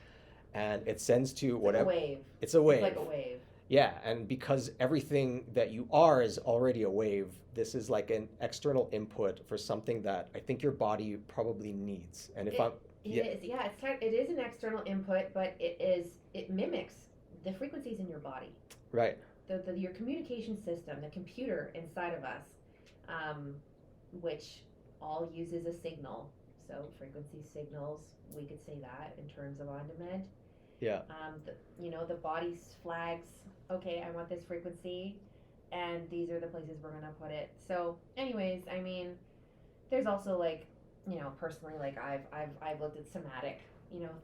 and it sends to It's like a whatever. wave. It's a It's wave. like a wave. Yeah, and because everything that you are is already a wave, this is like an external input for something that I think your body probably needs. And if It, I'm, it yeah, is, yeah, it is an external input, but it mimics the frequencies in your body. right, Your communication system, the computer inside of us, um, which all uses a signal. So frequency signals, we could say that in terms of Ondamed. yeah, The body flags, okay, I want this frequency, and these are the places we're gonna put it. So, anyways, I mean, there's also like, personally, like I've looked at somatic,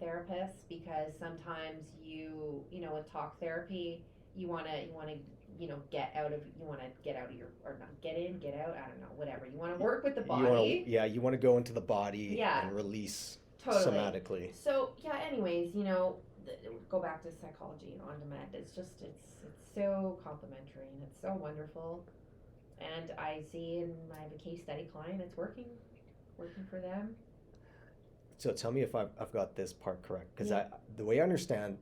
therapists, because sometimes with talk therapy, you wanna get out of your, or not get in, get out, I don't know, whatever. You wanna work with the body. you want to go into the body Yeah. and release Totally. somatically. So yeah, anyways, go back to psychology and on-demand. It's so complimentary and it's so wonderful. And I have a case study client that's working for them. So tell me if I've got this part correct, because Yeah. the way I understand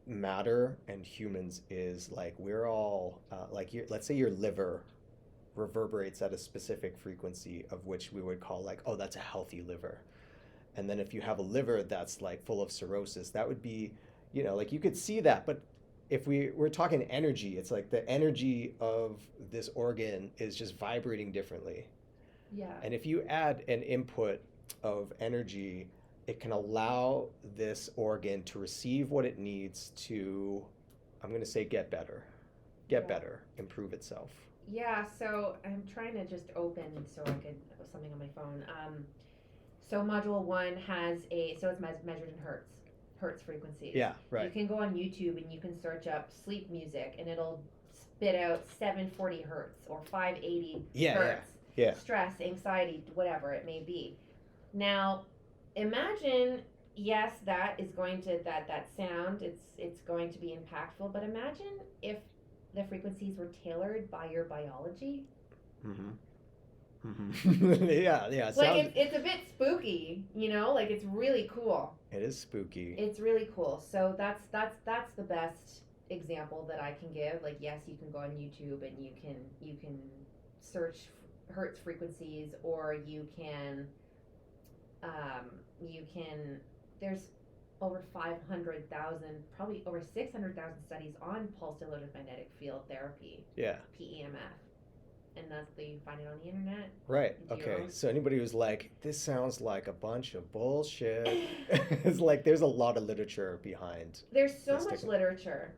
matter and humans is like we're all like let's say your liver reverberates at a specific frequency, of which we would call like, oh, that's a healthy liver. And then if you have a liver that's like full of cirrhosis, that would be, like you could see that. But if we're talking energy, it's like the energy of this organ is just vibrating differently. Yeah. And if you add an input of energy, it can allow this organ to receive what it needs to, I'm going to say, get better, Yeah. improve itself. Yeah, so I'm trying to just open so I could something on my phone. So module 1 has so it's measured in hertz frequencies. Yeah, right. You can go on YouTube and you can search up sleep music and it'll spit out 740 hertz or 580 hertz. Yeah. Stress, anxiety, whatever it may be. Now, imagine, yes, that sound, it's going to be impactful, but imagine if the frequencies were tailored by your biology. Yeah. Like it's a bit spooky, like it's really cool. It is spooky. It's really cool. So that's the best example that I can give. Like, yes, you can go on YouTube and you can search hertz frequencies, or you can there's over 500,000, probably over 600,000 studies on pulsed electromagnetic field therapy. Yeah. PEMF. And you find it on the internet. Right. Okay. So anybody who's like, this sounds like a bunch of bullshit, it's like there's a lot of literature behind. There's so much literature.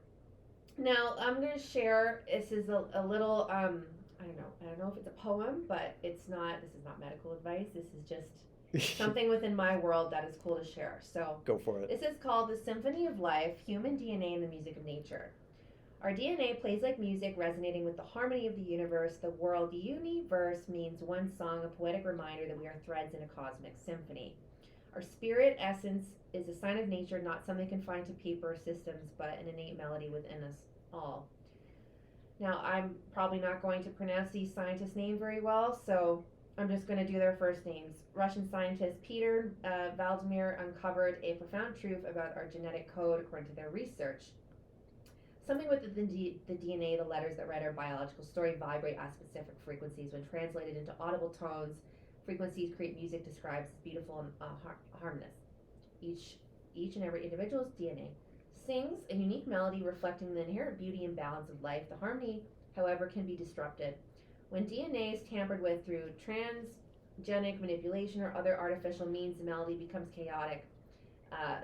Now I'm going to share. This is a little. I don't know if it's a poem, but it's not. This is not medical advice. This is just something within my world that is cool to share. So go for it. This is called The Symphony of Life: Human DNA and the Music of Nature. Our DNA plays like music, resonating with the harmony of the universe. The world universe means one song, a poetic reminder that we are threads in a cosmic symphony. Our spirit essence is a sign of nature, not something confined to paper systems, but an innate melody within us all. Now, I'm probably not going to pronounce these scientists' names very well, so I'm just going to do their first names. Russian scientist Peter Vladimir uncovered a profound truth about our genetic code according to their research. Something with the DNA, the letters that write our biological story, vibrate at specific frequencies. When translated into audible tones, frequencies create music described as beautiful and harmonious. Each and every individual's DNA sings a unique melody reflecting the inherent beauty and balance of life. The harmony, however, can be disrupted. When DNA is tampered with through transgenic manipulation or other artificial means, the melody becomes chaotic,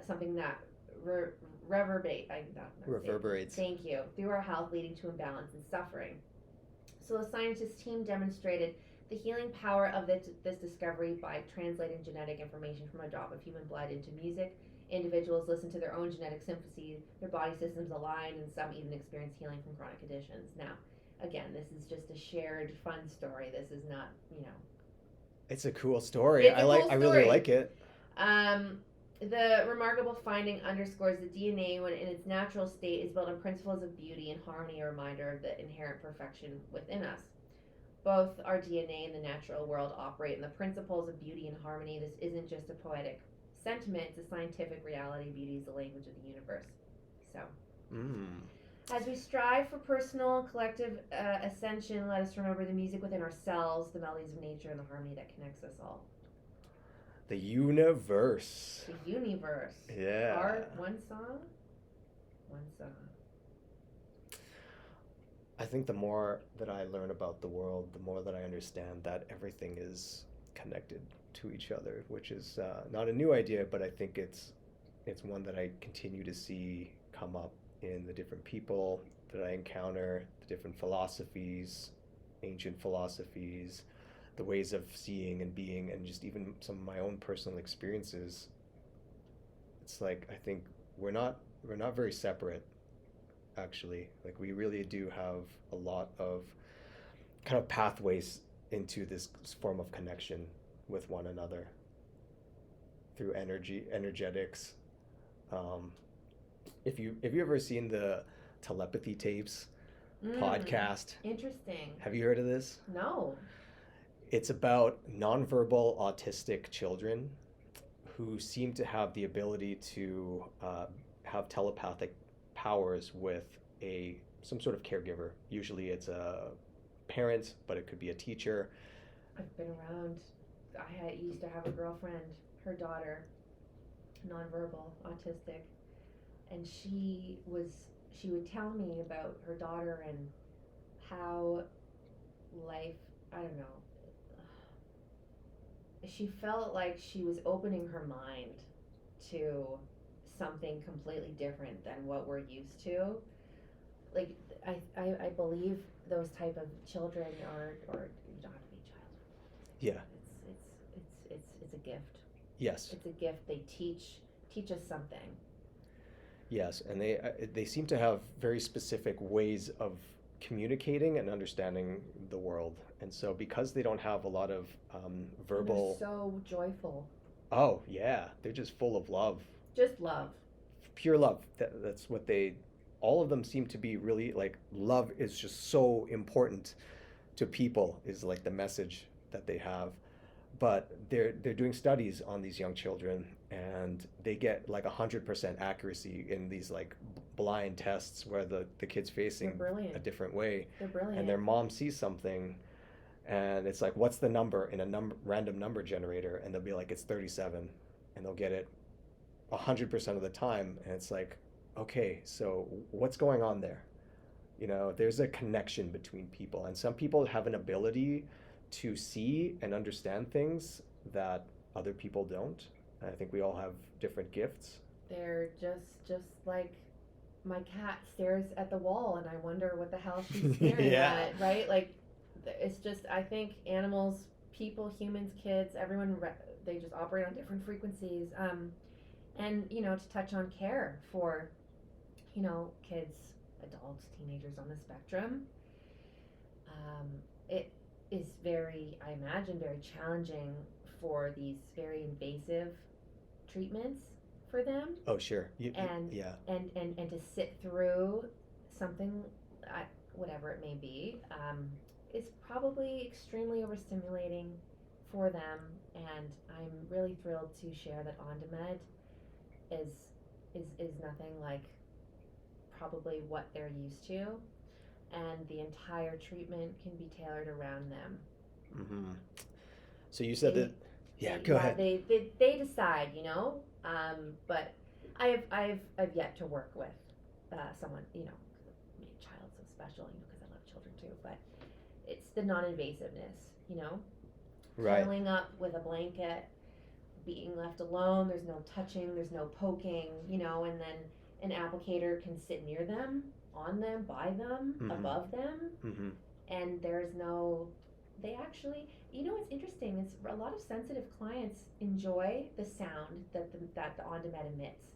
something that reverberates. Thank you. Through our health, leading to imbalance and suffering. So the scientist team demonstrated the healing power of this discovery by translating genetic information from a drop of human blood into music. Individuals listen to their own genetic symphony, their body systems align, and some even experience healing from chronic conditions. Now, again, this is just a shared fun story. This is not, It's a cool story. I really like it. The remarkable finding underscores that DNA, when in its natural state, is built on principles of beauty and harmony, a reminder of the inherent perfection within us. Both our DNA and the natural world operate in the principles of beauty and harmony. This isn't just a poetic sentiment, it's a scientific reality. Beauty is the language of the universe. So, as we strive for personal and collective ascension, let us remember the music within ourselves, the melodies of nature, and the harmony that connects us all. The universe. The universe. Yeah. Our one song. One song. I think the more that I learn about the world, the more that I understand that everything is connected to each other, which is not a new idea, but I think it's one that I continue to see come up in the different people that I encounter, the different philosophies, ancient philosophies, the ways of seeing and being, and just even some of my own personal experiences. It's like I think we're not very separate, actually. Like we really do have a lot of kind of pathways into this form of connection with one another through energetics. If you ever seen the telepathy tapes podcast, Interesting. have you heard of this? No. It's about nonverbal autistic children who seem to have the ability to have telepathic powers with some sort of caregiver. Usually it's a parent, but it could be a teacher. I've been around. I used to have a girlfriend, her daughter, nonverbal, autistic, and she would tell me about her daughter and how life, I don't know, she felt like she was opening her mind to something completely different than what we're used to. Like I believe those type of children are, or you don't have to be a child. Yeah. It's a gift. Yes. It's a gift. They teach us something. Yes, and they seem to have very specific ways of communicating and understanding the world, and so because they don't have a lot of verbal. They're so joyful. Oh yeah, they're just full of love. Just love. Pure love. That's what they. All of them seem to be really like love is just so important to people, is like the message that they have. But they're doing studies on these young children, and they get like 100% accuracy in these like blind tests where the kid's facing a different way. They're brilliant. And their mom sees something, and it's like, what's the number in a random number generator? And they'll be like, it's 37, and they'll get it 100% of the time. And it's like, okay, so what's going on there? You know, there's a connection between people, and some people have an ability to see and understand things that other people don't. And I think we all have different gifts. They're just like my cat stares at the wall and I wonder what the hell she's staring at, right? Like it's just, I think animals, people, humans, kids, everyone, they just operate on different frequencies. And you know, to touch on care for, you know, kids, adults, teenagers on the spectrum, it is very, I imagine, very challenging for these very invasive treatments for them. Oh, sure. And to sit through something, whatever it may be, is probably extremely overstimulating for them. And I'm really thrilled to share that Ondamed is nothing like probably what they're used to. And the entire treatment can be tailored around them. Mm-hmm. So you said go ahead. They decide, you know. But I've yet to work with someone, you know, made child so special, you know, because I love children too. But it's the non-invasiveness, you know, curling up with a blanket, being left alone. There's no touching, there's no poking, you know, and then an applicator can sit near them, on them, by them, above them, and there's no. They actually, you know, what's interesting is a lot of sensitive clients enjoy the sound that the Ondamed emits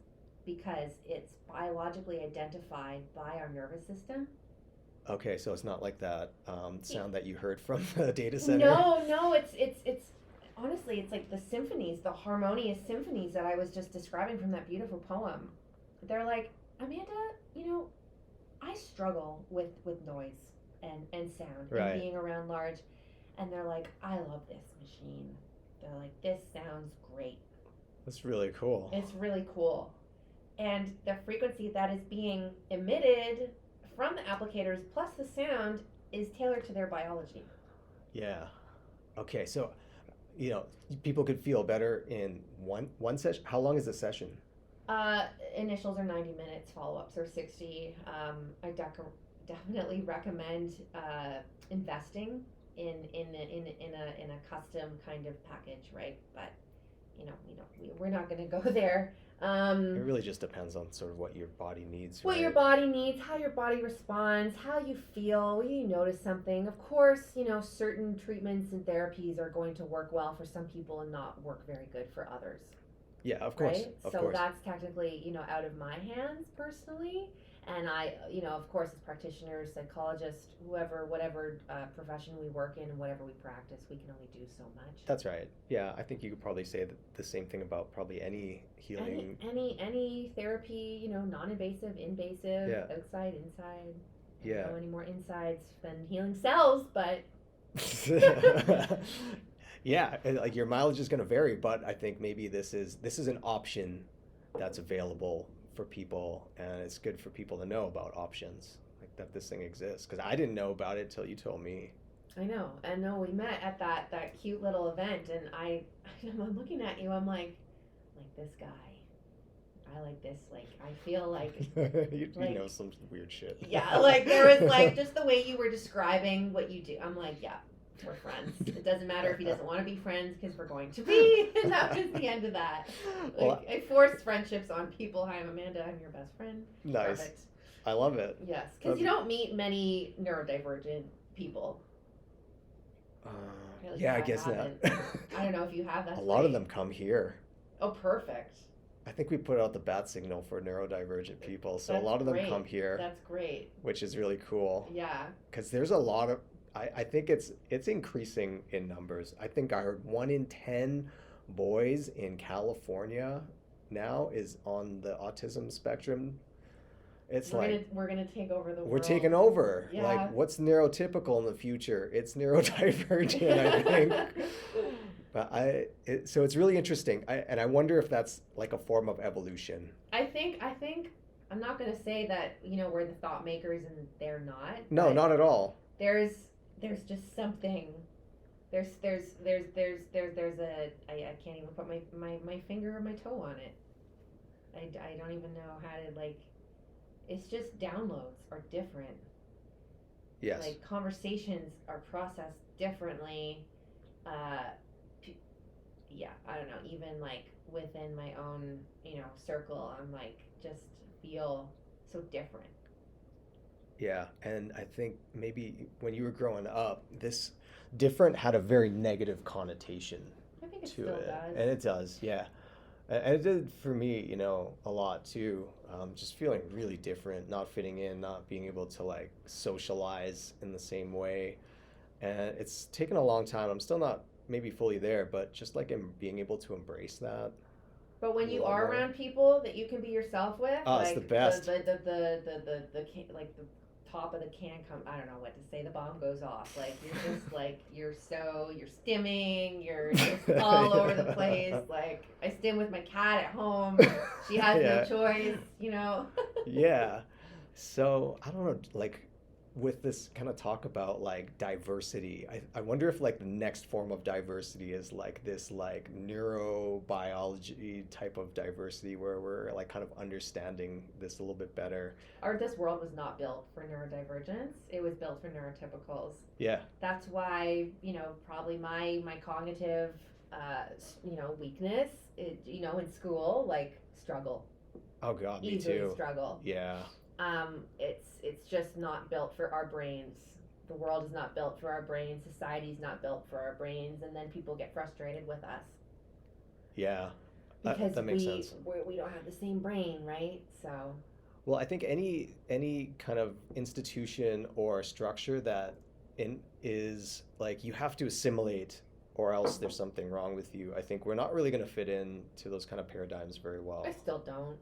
because it's biologically identified by our nervous system. Okay, so it's not like that sound that you heard from the data center. No, it's honestly, it's like the symphonies, the harmonious symphonies that I was just describing from that beautiful poem. They're like, Amanda, you know, I struggle with noise and sound and being around large. and they're like, I love this machine. They're like, this sounds great. That's really cool. It's really cool. And the frequency that is being emitted from the applicators plus the sound is tailored to their biology. Yeah. Okay, so people could feel better in one session. How long is the session? Initials are 90 minutes, follow-ups are 60. I definitely recommend investing in a custom kind of package, right? But we're not going to go there. It really just depends on sort of what your body needs. What your body needs, how your body responds, how you feel, when you notice something. Of course, certain treatments and therapies are going to work well for some people and not work very good for others. Yeah, of course. Right? Of so course. that's technically, out of my hands personally. And I, of course, as practitioners, psychologists, whatever profession we work in and whatever we practice, we can only do so much. That's right. Yeah, I think you could probably say the same thing about probably any healing. Any therapy, non-invasive, invasive, Yeah. outside, inside. I Yeah. don't know any more insides than healing cells, but Yeah, like your mileage is going to vary, but I think maybe this is an option that's available for people, and it's good for people to know about options like that this thing exists, because I didn't know about it till you told me. I know. We met at that cute little event, and I'm looking at you. I'm like this guy. I like this. Like I feel like you like, know some weird shit. Yeah, like there was like just the way you were describing what you do. I'm like, yeah, we're friends. It doesn't matter if he doesn't want to be friends because we're going to be. And that was the end of that. Like Well, I forced friendships on people. Hi, I'm Amanda. I'm your best friend. nice. Perfect. I love it. Yes, because you don't meet many neurodivergent people. Really, Yeah, I guess not. I don't know if you have that. A lot of them come here. Oh, perfect. I think we put out the bat signal for neurodivergent people, so That's a lot of them great. come here, That's great. which is really cool. Yeah. Because there's a lot of, I think it's increasing in numbers. I think I heard 1 in 10 boys in California now is on the autism spectrum. It's We're gonna take over the world. we're taking over. Yeah. Like, what's neurotypical in the future? It's neurodivergent, I think. But so it's really interesting. And I wonder if that's like a form of evolution. I think I'm not gonna say that we're the thought makers and they're not. No, but not at all. There's just something. There's a I can't even put my finger or my toe on it. I don't even know how to like. It's just downloads are different. Yes. Like conversations are processed differently. Yeah, I don't know. Even like within my own, circle, I'm like just feel so different. Yeah, and I think maybe when you were growing up, this different had a very negative connotation I think it to still it. does. And it does, yeah. And it did for me, a lot too. Just feeling really different, not fitting in, not being able to like socialize in the same way. And it's taken a long time. I'm still not maybe fully there, but just like being able to embrace that. But when you Love are it. around people that you can be yourself with, Oh, like it's the best. like the top of the can come. I don't know what to say. The bomb goes off. Like you're just like you're stimming. You're just all over the place. Like I stim with my cat at home. She has Yeah. no choice. Yeah. So I don't know, like with this kind of talk about like diversity, I wonder if like the next form of diversity is like this like neurobiology type of diversity where we're like kind of understanding this a little bit better. This world was not built for neurodivergence. It was built for neurotypicals. Yeah. That's why, probably my cognitive, weakness, in school, like struggle. Oh God, me Easily too. struggle. Yeah. It's just not built for our brains. The world is not built for our brains. Society's not built for our brains, and then people get frustrated with us Yeah. because that makes sense. we don't have the same brain, right? So Well, I think any kind of institution or structure that is like you have to assimilate or else there's something wrong with you. I think we're not really going to fit in to those kind of paradigms very well. I still don't.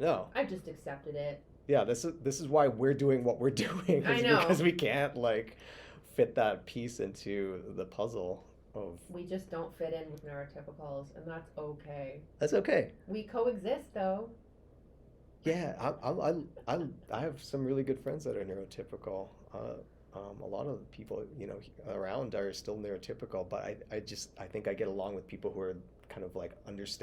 No. I've just accepted it. Yeah, this is why we're doing what we're doing. I Is know. because we can't like fit that piece into the puzzle of. We just don't fit in with neurotypicals, and that's okay. That's okay. We coexist, though. Yeah, I have some really good friends that are neurotypical. A lot of the people, around are still neurotypical, but I think I get along with people who are kind of like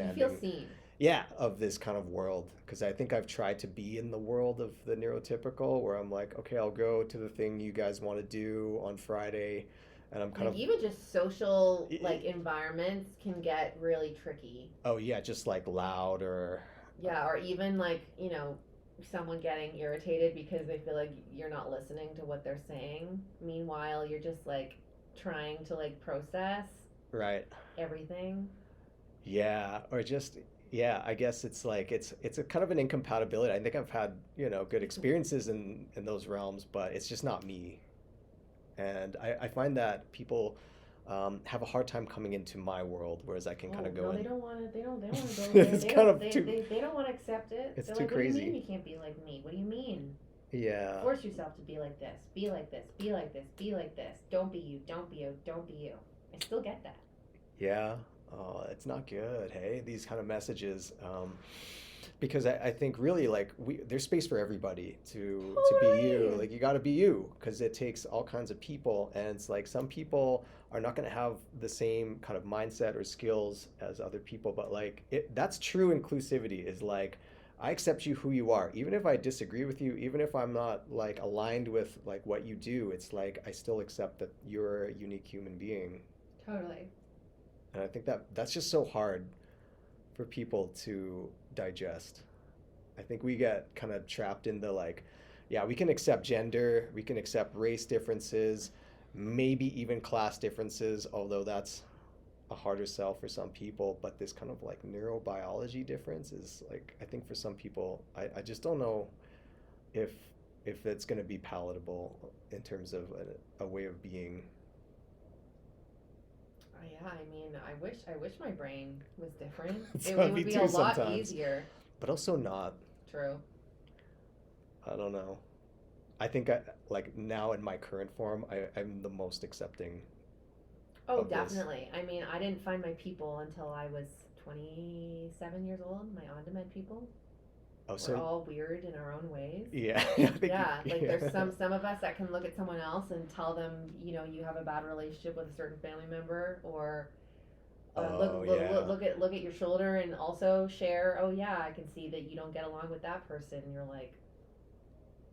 You feel understanding, seen. yeah, of this kind of world. Because I think I've tried to be in the world of the neurotypical, where I'm like, okay, I'll go to the thing you guys want to do on Friday, and I'm kind Like of, even just social like environments can get really tricky. oh yeah, just like loud or, Yeah, or even like, someone getting irritated because they feel like you're not listening to what they're saying. Meanwhile, you're just like trying to like process right. everything. Yeah, or just yeah, I guess it's like it's a kind of an incompatibility. I think I've had, good experiences in those realms, but it's just not me. And I find that people have a hard time coming into my world, whereas I can kind Oh of go no, they in. don't want to. They don't. They don't want to go there. It's They kind don't. of They, too they, they don't want to accept it. it's They're too like, what do you mean crazy. you can't be like me? What do you mean? Yeah. Force yourself to be like this. Be like this. Be like this. Be like this. Don't be you. Don't be you. Don't be you. I still get that. Yeah. Oh, it's not good. Hey, these kind of messages. Because I think really like there's space for everybody to be you. Totally. Like you got to be you because it takes all kinds of people, and it's like some people are not going to have the same kind of mindset or skills as other people, but like that's true inclusivity is like I accept you who you are, even if I disagree with you, even if I'm not like aligned with like what you do. It's like I still accept that you're a unique human being, Totally. and I think that's just so hard for people to digest. I think we get kind of trapped in the like, yeah, we can accept gender, we can accept race differences, maybe even class differences, although that's a harder sell for some people. But this kind of like neurobiology difference is like, I think for some people, I just don't know if if it's going to be palatable in terms of a way of being. Yeah, I mean, I wish my brain was different. It's It, gonna it be would be a too lot sometimes, easier. but also not. True. I don't know. I think like now in my current form, I'm the most accepting Oh, of this. definitely. I mean, I didn't find my people until I was 27 years old. My Ondamed people. Oh, We're so all weird in our own ways. yeah, I think Yeah, like yeah. there's some of us that can look at someone else and tell them, you have a bad relationship with a certain family member, or Oh yeah, look at your shoulder and also share. Oh yeah, I can see that you don't get along with that person. And you're like,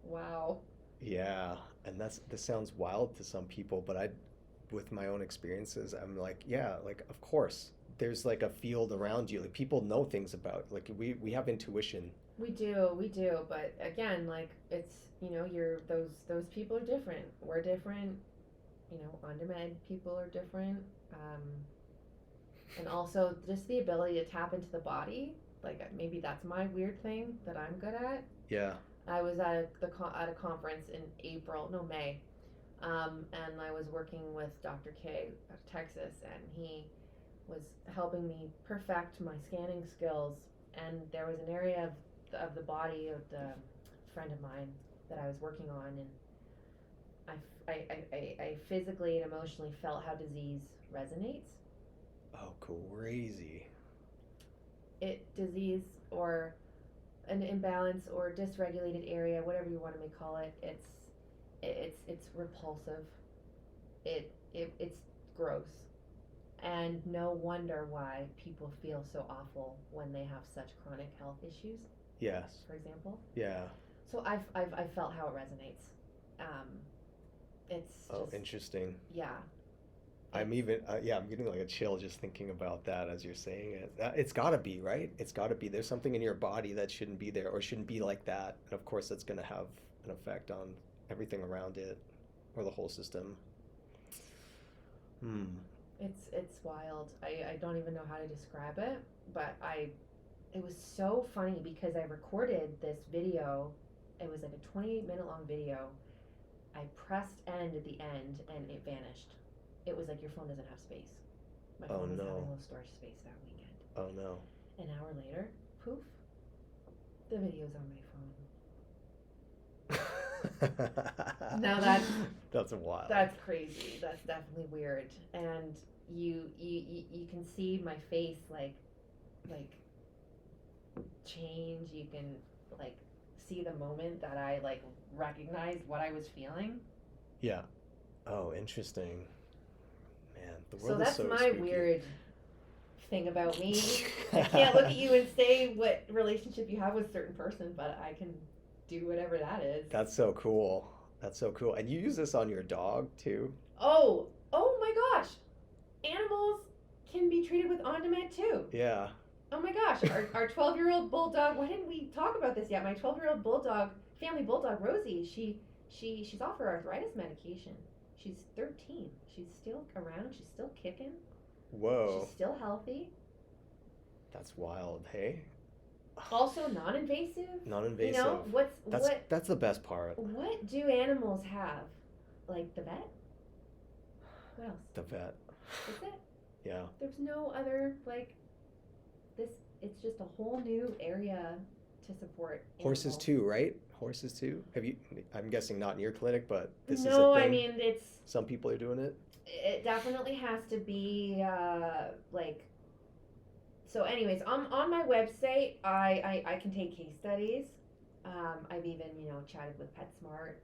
wow. yeah, and this sounds wild to some people, but with my own experiences, I'm like, yeah, like of course, there's like a field around you, like people know things about, like we have intuition. We do, but again, like it's you're those people are different. We're different. On demand people are different. Um, and also just the ability to tap into the body. Like maybe that's my weird thing that I'm good at. Yeah. I was at a conference in April, no May, and I was working with Dr. K out of Texas, and he was helping me perfect my scanning skills. And there was an area of the body of the friend of mine that I was working on, and I physically and emotionally felt how disease resonates. Oh, crazy. Disease or an imbalance or dysregulated area, whatever you want to call it, it's repulsive. It's gross, and no wonder why people feel so awful when they have such chronic health issues. Yes. For example, Yeah. so I've felt how it resonates. Um, it's Oh, just interesting. yeah. I'm It's even, yeah, I'm getting like a chill just thinking about that as you're saying it. It's gotta be, right? It's gotta be. There's something in your body that shouldn't be there or shouldn't be like that. And of course, that's gonna have an effect on everything around it or the whole system. Hmm. it's wild. I don't even know how to describe it, but it was so funny because I recorded this video. It was like a 28-minute long video. I pressed end at the end and it vanished. It was like your phone doesn't have space. My Oh phone was having no. low storage space that weekend. Oh no. An hour later, poof, the video's on my phone. Now that's That's wild. that's crazy. That's definitely weird. And you can see my face like change. You can like see the moment that I like recognized what I was feeling. Yeah. Oh, interesting. Man, the So world is that's so my spooky. weird thing about me. I can't look at you and say what relationship you have with a certain person, but I can do whatever that is. That's so cool. That's so cool. And you use this on your dog too? Oh my gosh. Animals can be treated with Ondamed too. Yeah. Oh my gosh, our 12-year-old bulldog, why didn't we talk about this yet? My 12-year-old bulldog, family bulldog Rosie, she's off her arthritis medication. She's 13. She's still around. She's still kicking. Whoa. She's still healthy. That's wild. Hey. Also non-invasive. Non-invasive. You know, That's the best part. what do animals have? Like the vet? What else? The vet. That's it. Yeah. There's no other like this. It's just a whole new area to support Horses animals. too, right? Horses too. Have you? I'm guessing not in your clinic, but this is a No, thing. I mean Some people are doing it. it definitely has to be like. So, anyways, on my website, I can take case studies. I've even chatted with PetSmart.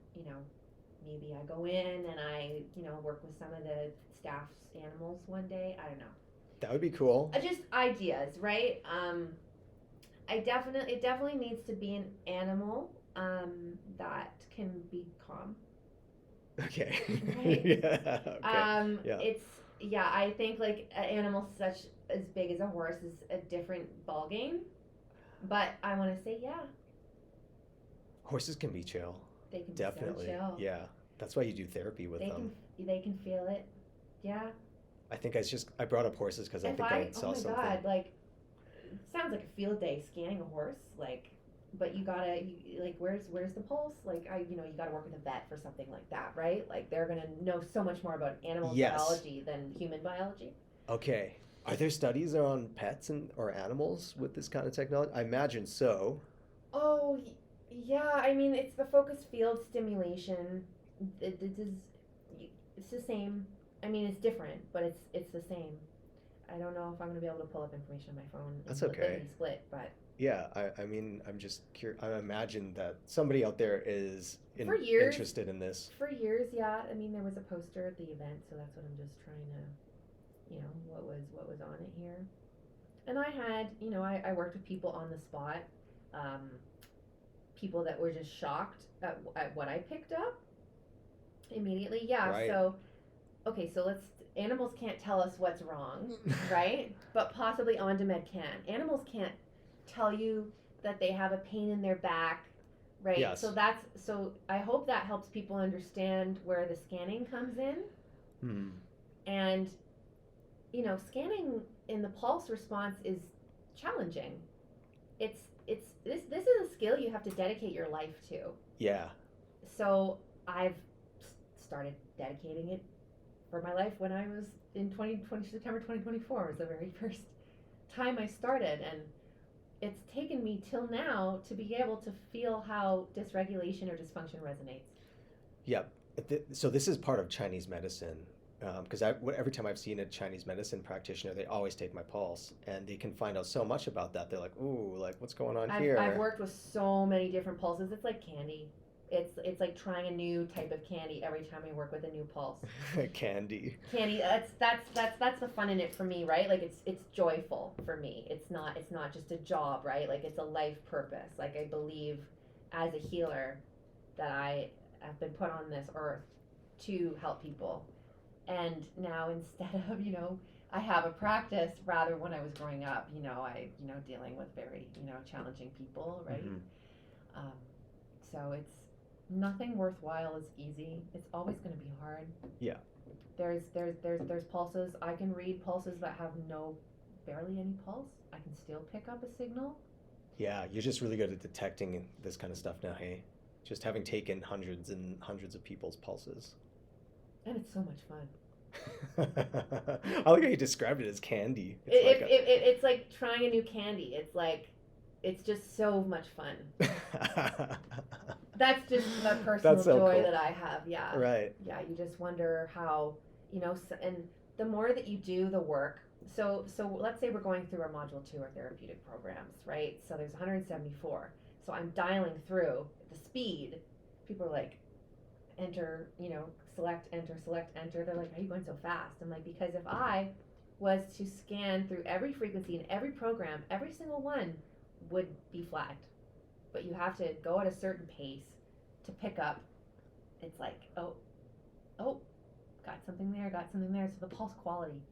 Maybe I go in and I work with some of the staff's animals one day. I don't know. That would be cool. Just ideas, right? It definitely needs to be an animal that can be calm. Okay. Right. Yeah. Okay. Yeah. I think like an animal such as big as a horse is a different ball game. But I want to say, yeah, Horses can be chill. they can Definitely. be so chill. Yeah. That's why you do therapy with They them. they can feel it. Yeah. I think I brought up horses because I If think I oh saw my something. god, like it sounds like a field day scanning a horse, like. But where's the pulse? Like you gotta work with a vet for something like that, right? Like they're gonna know so much more about animal Yes. biology than human biology. Okay. Are there studies on pets or animals with this kind of technology? I imagine so. Oh, yeah. I mean, it's the focused field stimulation. It's the same. I mean, it's different, but it's the same. I don't know if I'm gonna be able to pull up information on my phone. That's in okay. lickety split, but Yeah, I mean, I'm just curious. I imagine that somebody out there is For years. interested in this. for years, yeah. I mean, there was a poster at the event, so that's what I'm just trying to, what was on it here. And I had, I worked with people on the spot, people that were just shocked at what I picked up immediately. Yeah. Right. So, okay, so animals can't tell us what's wrong, right? But possibly Ondamed can. Animals can't tell you that they have a pain in their back, right? Yes. So I hope that helps people understand where the scanning comes in. Hmm. And scanning in the pulse response is challenging. This is a skill you have to dedicate your life to. Yeah. So I've started dedicating it for my life when I was in September 2024 was the very first time I started, and it's taken me till now to be able to feel how dysregulation or dysfunction resonates. Yeah. So this is part of Chinese medicine. Because every time I've seen a Chinese medicine practitioner, they always take my pulse, and they can find out so much about that. They're like, "Ooh, like what's going on here?" I've worked with so many different pulses. It's like candy. It's like trying a new type of candy every time I work with a new pulse. Candy. Candy. That's the fun in it for me, right? Like it's joyful for me. It's not just a job, right? Like it's a life purpose. Like I believe as a healer that I have been put on this earth to help people. And now instead of, I have a practice rather when I was growing up, dealing with very, challenging people, right? Mm-hmm. So it's nothing worthwhile is easy. It's always going to be hard. Yeah. There's pulses. I can read pulses that have barely any pulse. I can still pick up a signal. Yeah, you're just really good at detecting this kind of stuff now, hey? Just having taken hundreds and hundreds of people's pulses. And it's so much fun. I like how you described it as candy. It's like trying a new candy. It's just so much fun. That's just a personal That's so joy cool. that I have. Yeah. Right. Yeah. You just wonder how, and the more that you do the work. So let's say we're going through our module 2 or therapeutic programs, right? So there's 174. So I'm dialing through the speed. People are like, enter, select, enter. They're like, are you going so fast? I'm like, because if I was to scan through every frequency in every program, every single one would be flagged. But you have to go at a certain pace to pick up. It's like, oh, got something there, got something there. So the pulse quality,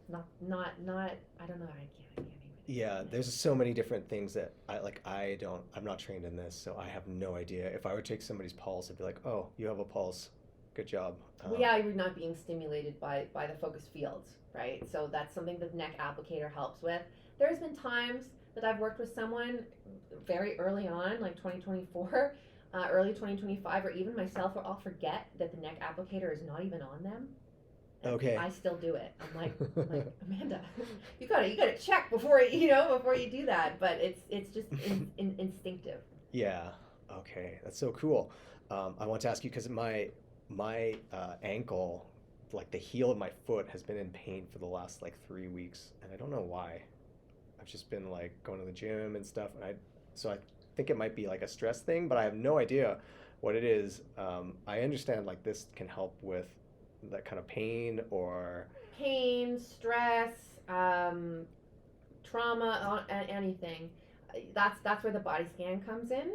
not. I don't know. I can't even. Yeah, there's so many different things that I'm not trained in this, so I have no idea. If I were to take somebody's pulse, I'd be like, oh, you have a pulse. Good job. Well, yeah, you're not being stimulated by the focus fields, right? So that's something that the neck applicator helps with. There's been times that I've worked with someone very early on, like 2024, early 2025, or even myself, where I'll forget that the neck applicator is not even on them. Okay. I still do it. I'm like Amanda, you gotta check before you do that. But it's just instinctive. Yeah. Okay. That's so cool. I want to ask you because my ankle, like the heel of my foot, has been in pain for the last like 3 weeks, and I don't know why. I've just been like going to the gym and stuff, and I think it might be like a stress thing, but I have no idea what it is. I understand like this can help with that kind of pain or Pain, stress, trauma, anything. That's where the body scan comes in,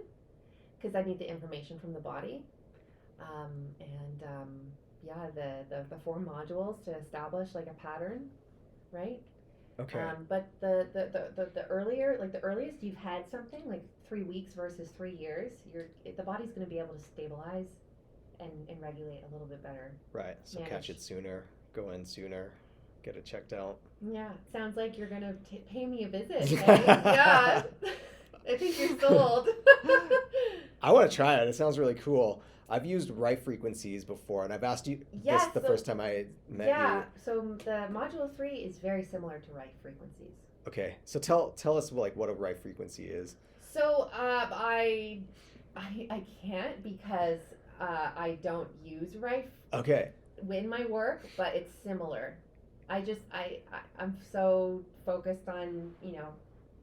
because I need the information from the body. Yeah, the 4 modules to establish like a pattern, right? okay. But the earlier, like the earliest you've had something, like 3 weeks versus 3 years, the body's going to be able to stabilize and regulate a little bit better. Right. So Manage. catch it sooner, go in sooner, get it checked out. Yeah, sounds like you're going to pay me a visit. Right? Yeah, I think you're sold. I want to try it. It sounds really cool. I've used Rife frequencies before, and I've asked you Yeah, this the first time I met Yeah, you. so the module 3 is very similar to Rife frequencies. Okay, so tell us like what a Rife frequency is. So I can't because I don't use Rife Okay. in my work, but it's similar. I'm so focused on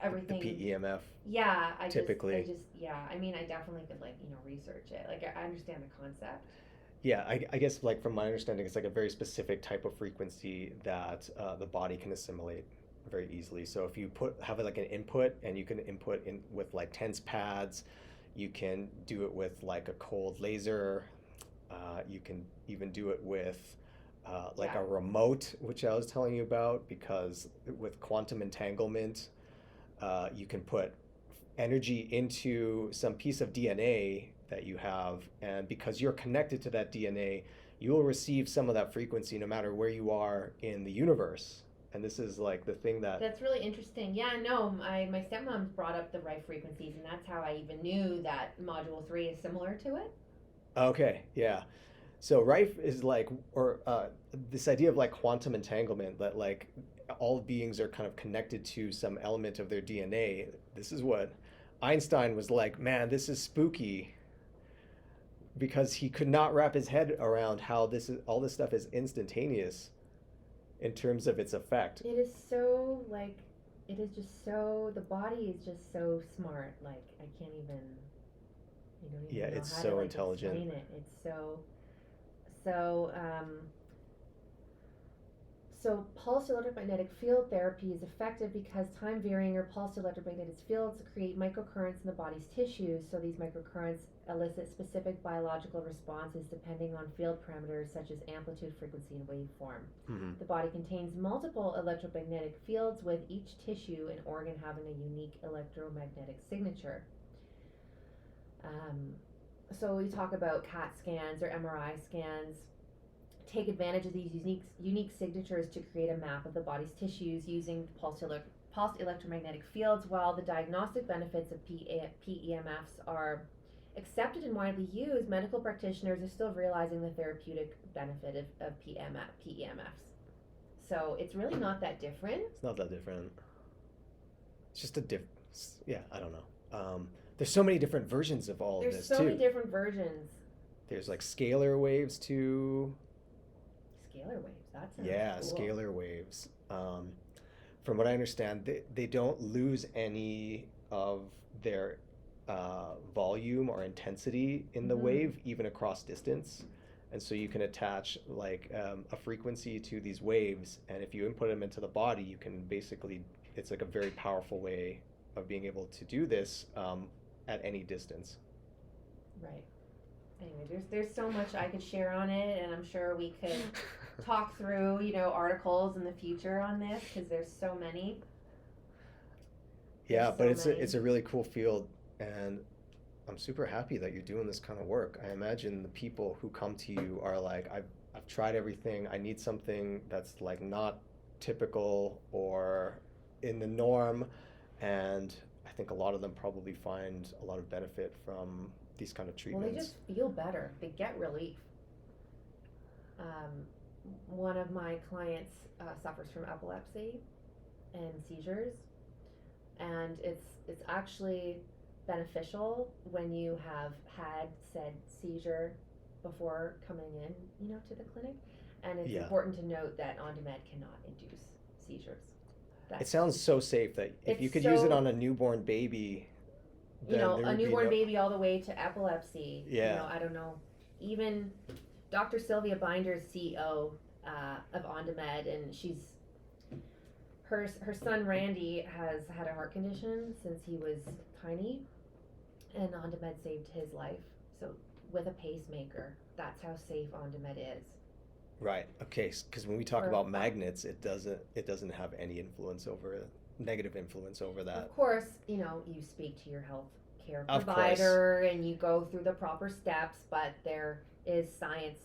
everything. The PEMF. Yeah, typically. I mean, I definitely could research it. Like I understand the concept. Yeah, I guess like from my understanding, it's like a very specific type of frequency that the body can assimilate very easily. So if you have like an input, and you can input in with like tense pads, you can do it with like a cold laser. You can even do it with like Yeah. a remote, which I was telling you about, because with quantum entanglement, you can put energy into some piece of DNA that you have, and because you're connected to that DNA, you will receive some of that frequency no matter where you are in the universe. And this is like the thing that That's really interesting. Yeah, no, my stepmom brought up the Rife frequencies, and that's how I even knew that Module 3 is similar to it. okay, yeah. So Rife is like, or this idea of like quantum entanglement, that like all beings are kind of connected to some element of their DNA. This is what Einstein was like, man, this is spooky, because he could not wrap his head around how all this stuff is instantaneous in terms of its effect. It is so it is just so, the body is just so smart. Like I can't even, don't even Yeah, know it's how so to intelligent. explain it. It's so so pulsed electromagnetic field therapy is effective because time varying or pulsed electromagnetic fields create microcurrents in the body's tissues. So these microcurrents elicit specific biological responses depending on field parameters such as amplitude, frequency, and waveform. Mm-hmm. The body contains multiple electromagnetic fields, with each tissue and organ having a unique electromagnetic signature. So we talk about CAT scans or MRI scans. Take advantage of these unique signatures to create a map of the body's tissues using pulsed electromagnetic fields. While the diagnostic benefits of PEMFs are accepted and widely used, medical practitioners are still realizing the therapeutic benefit of PEMFs. So it's really not that different. It's not that different. It's just a yeah, I don't know. There's so many different versions of all of There's this so many too. different versions. There's like scalar waves too. Scalar waves. That sounds Yeah, cool. scalar waves. From what I understand, they don't lose any of their volume or intensity in the Mm-hmm. wave, even across distance. And so you can attach like a frequency to these waves, and if you input them into the body, you can basically, it's like a very powerful way of being able to do this at any distance. Right. Anyway, there's so much I could share on it, and I'm sure we could talk through, articles in the future on this because there's so many. There's Yeah, but so it's many. a really cool field, and I'm super happy that you're doing this kind of work. I imagine the people who come to you are like, I've tried everything. I need something that's like not typical or in the norm, and I think a lot of them probably find a lot of benefit from these kind of Well, they treatments. just feel better. They get relief. Um, One of my clients suffers from epilepsy and seizures, and it's actually beneficial when you have had said seizure before coming in, to the clinic. And it's Yeah. important to note that Ondamed cannot induce seizures. It That's sounds so safe that if you it's could use it so on a newborn baby, then there a would be newborn no. baby all the way to epilepsy. Yeah. I don't know. Even Dr. Sylvia Binder's CEO of Ondamed, and her son Randy has had a heart condition since he was tiny, and Ondamed saved his life. So with a pacemaker, that's how safe Ondamed is. Right. Okay. Because when we talk For about magnets, it doesn't have any influence over negative influence over that. Of course, you speak to your health care Of course. provider and you go through the proper steps, but there is science,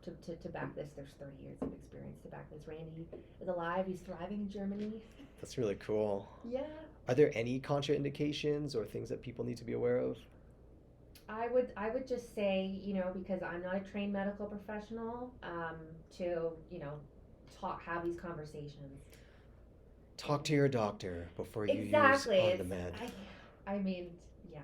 to back this. There's 30 years of experience to back this. Randy is alive. He's thriving in Germany. That's really cool. Yeah. Are there any contraindications or things that people need to be aware of? I would just say, because I'm not a trained medical professional, to, have these conversations. Talk to your doctor before you Exactly. use on It's the med. I mean, yeah,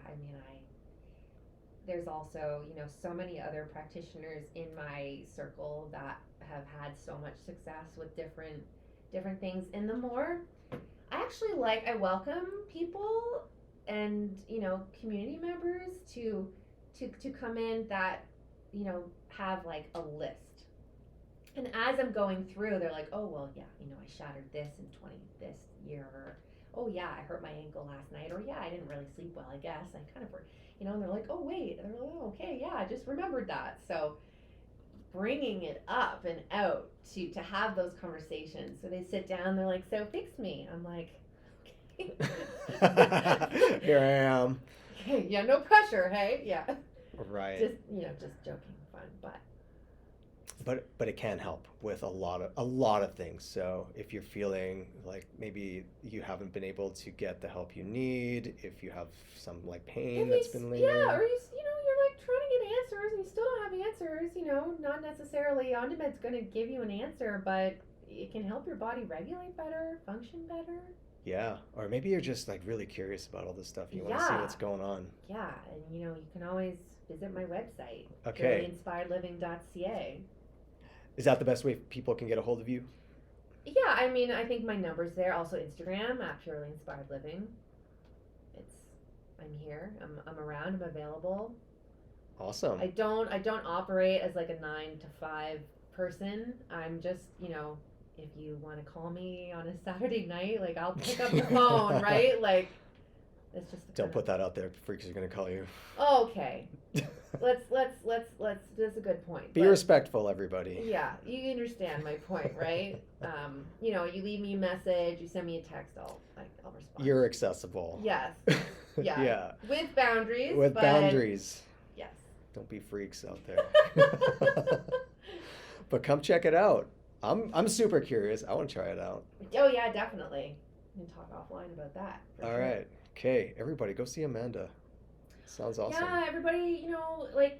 there's also, so many other practitioners in my circle that have had so much success with different things. And the more I welcome people and, community members to come in that, have like a list. And as I'm going through, they're like, oh, well, yeah, I shattered this in this year, or, oh, yeah, I hurt my ankle last night, or, yeah, I didn't really sleep well, I guess. I kind of, and they're like, oh, wait. And they're like, oh, okay, yeah, I just remembered that. So bringing it up and out to have those conversations. So they sit down, they're like, so fix me. I'm like, okay. Here I am. Yeah, no pressure, hey? Yeah. Right. Just joking, fun, but But it can help with a lot of things. So if you're feeling like maybe you haven't been able to get the help you need, if you have some like pain that's been lingering. yeah, or you're like trying to get answers and you still don't have answers, not necessarily Ondamed's going to give you an answer, but it can help your body regulate better, function better. Yeah, or maybe you're just like really curious about all this stuff. You want to see Yeah. what's going on. Yeah, and you can always visit my website, Okay. purelyinspiredliving.ca. Is that the best way people can get a hold of you? Yeah, I think my number's there. Also Instagram at Purely Inspired Living. I'm here. I'm around. I'm available. Awesome. I don't operate as like a 9 to 5 person. I'm just, if you want to call me on a Saturday night, like I'll pick up the phone, right? Like it's just Don't put that out there. Freaks are gonna call you. Okay. Let's that's a good point. Be respectful, everybody. Yeah, you understand my point, right? You leave me a message, you send me a text, I'll respond. You're accessible. Yes. Yeah. Yeah. With boundaries. With boundaries. Yes. Don't be freaks out there. But come check it out. I'm super curious. I want to try it out. Oh yeah, definitely. We can talk offline about that. All right. Okay, everybody, go see Amanda. Sounds awesome. Yeah, everybody,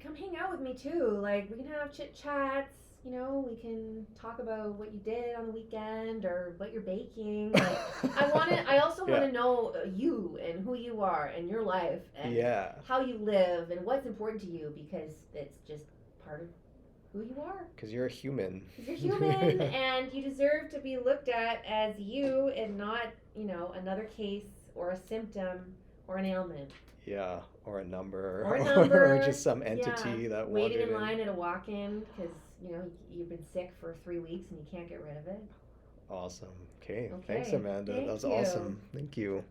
come hang out with me too. Like we can have chit chats. you know, we can talk about what you did on the weekend or what you're baking. Like, I also want Yeah. to know you and who you are and your life and Yeah. how you live and what's important to you because it's just part of who you are. Because you're a human. Because you're human and you deserve to be looked at as you and not, you know, another case or a symptom or an ailment. Yeah, or a number, Or a or number. just some Yeah. entity that Waiting wandered in in. line at a walk-in because, you know, you've been sick for 3 weeks and you can't get rid of it. Awesome. Okay, thanks, Okay. Amanda. That Thank was you. awesome. Thank you.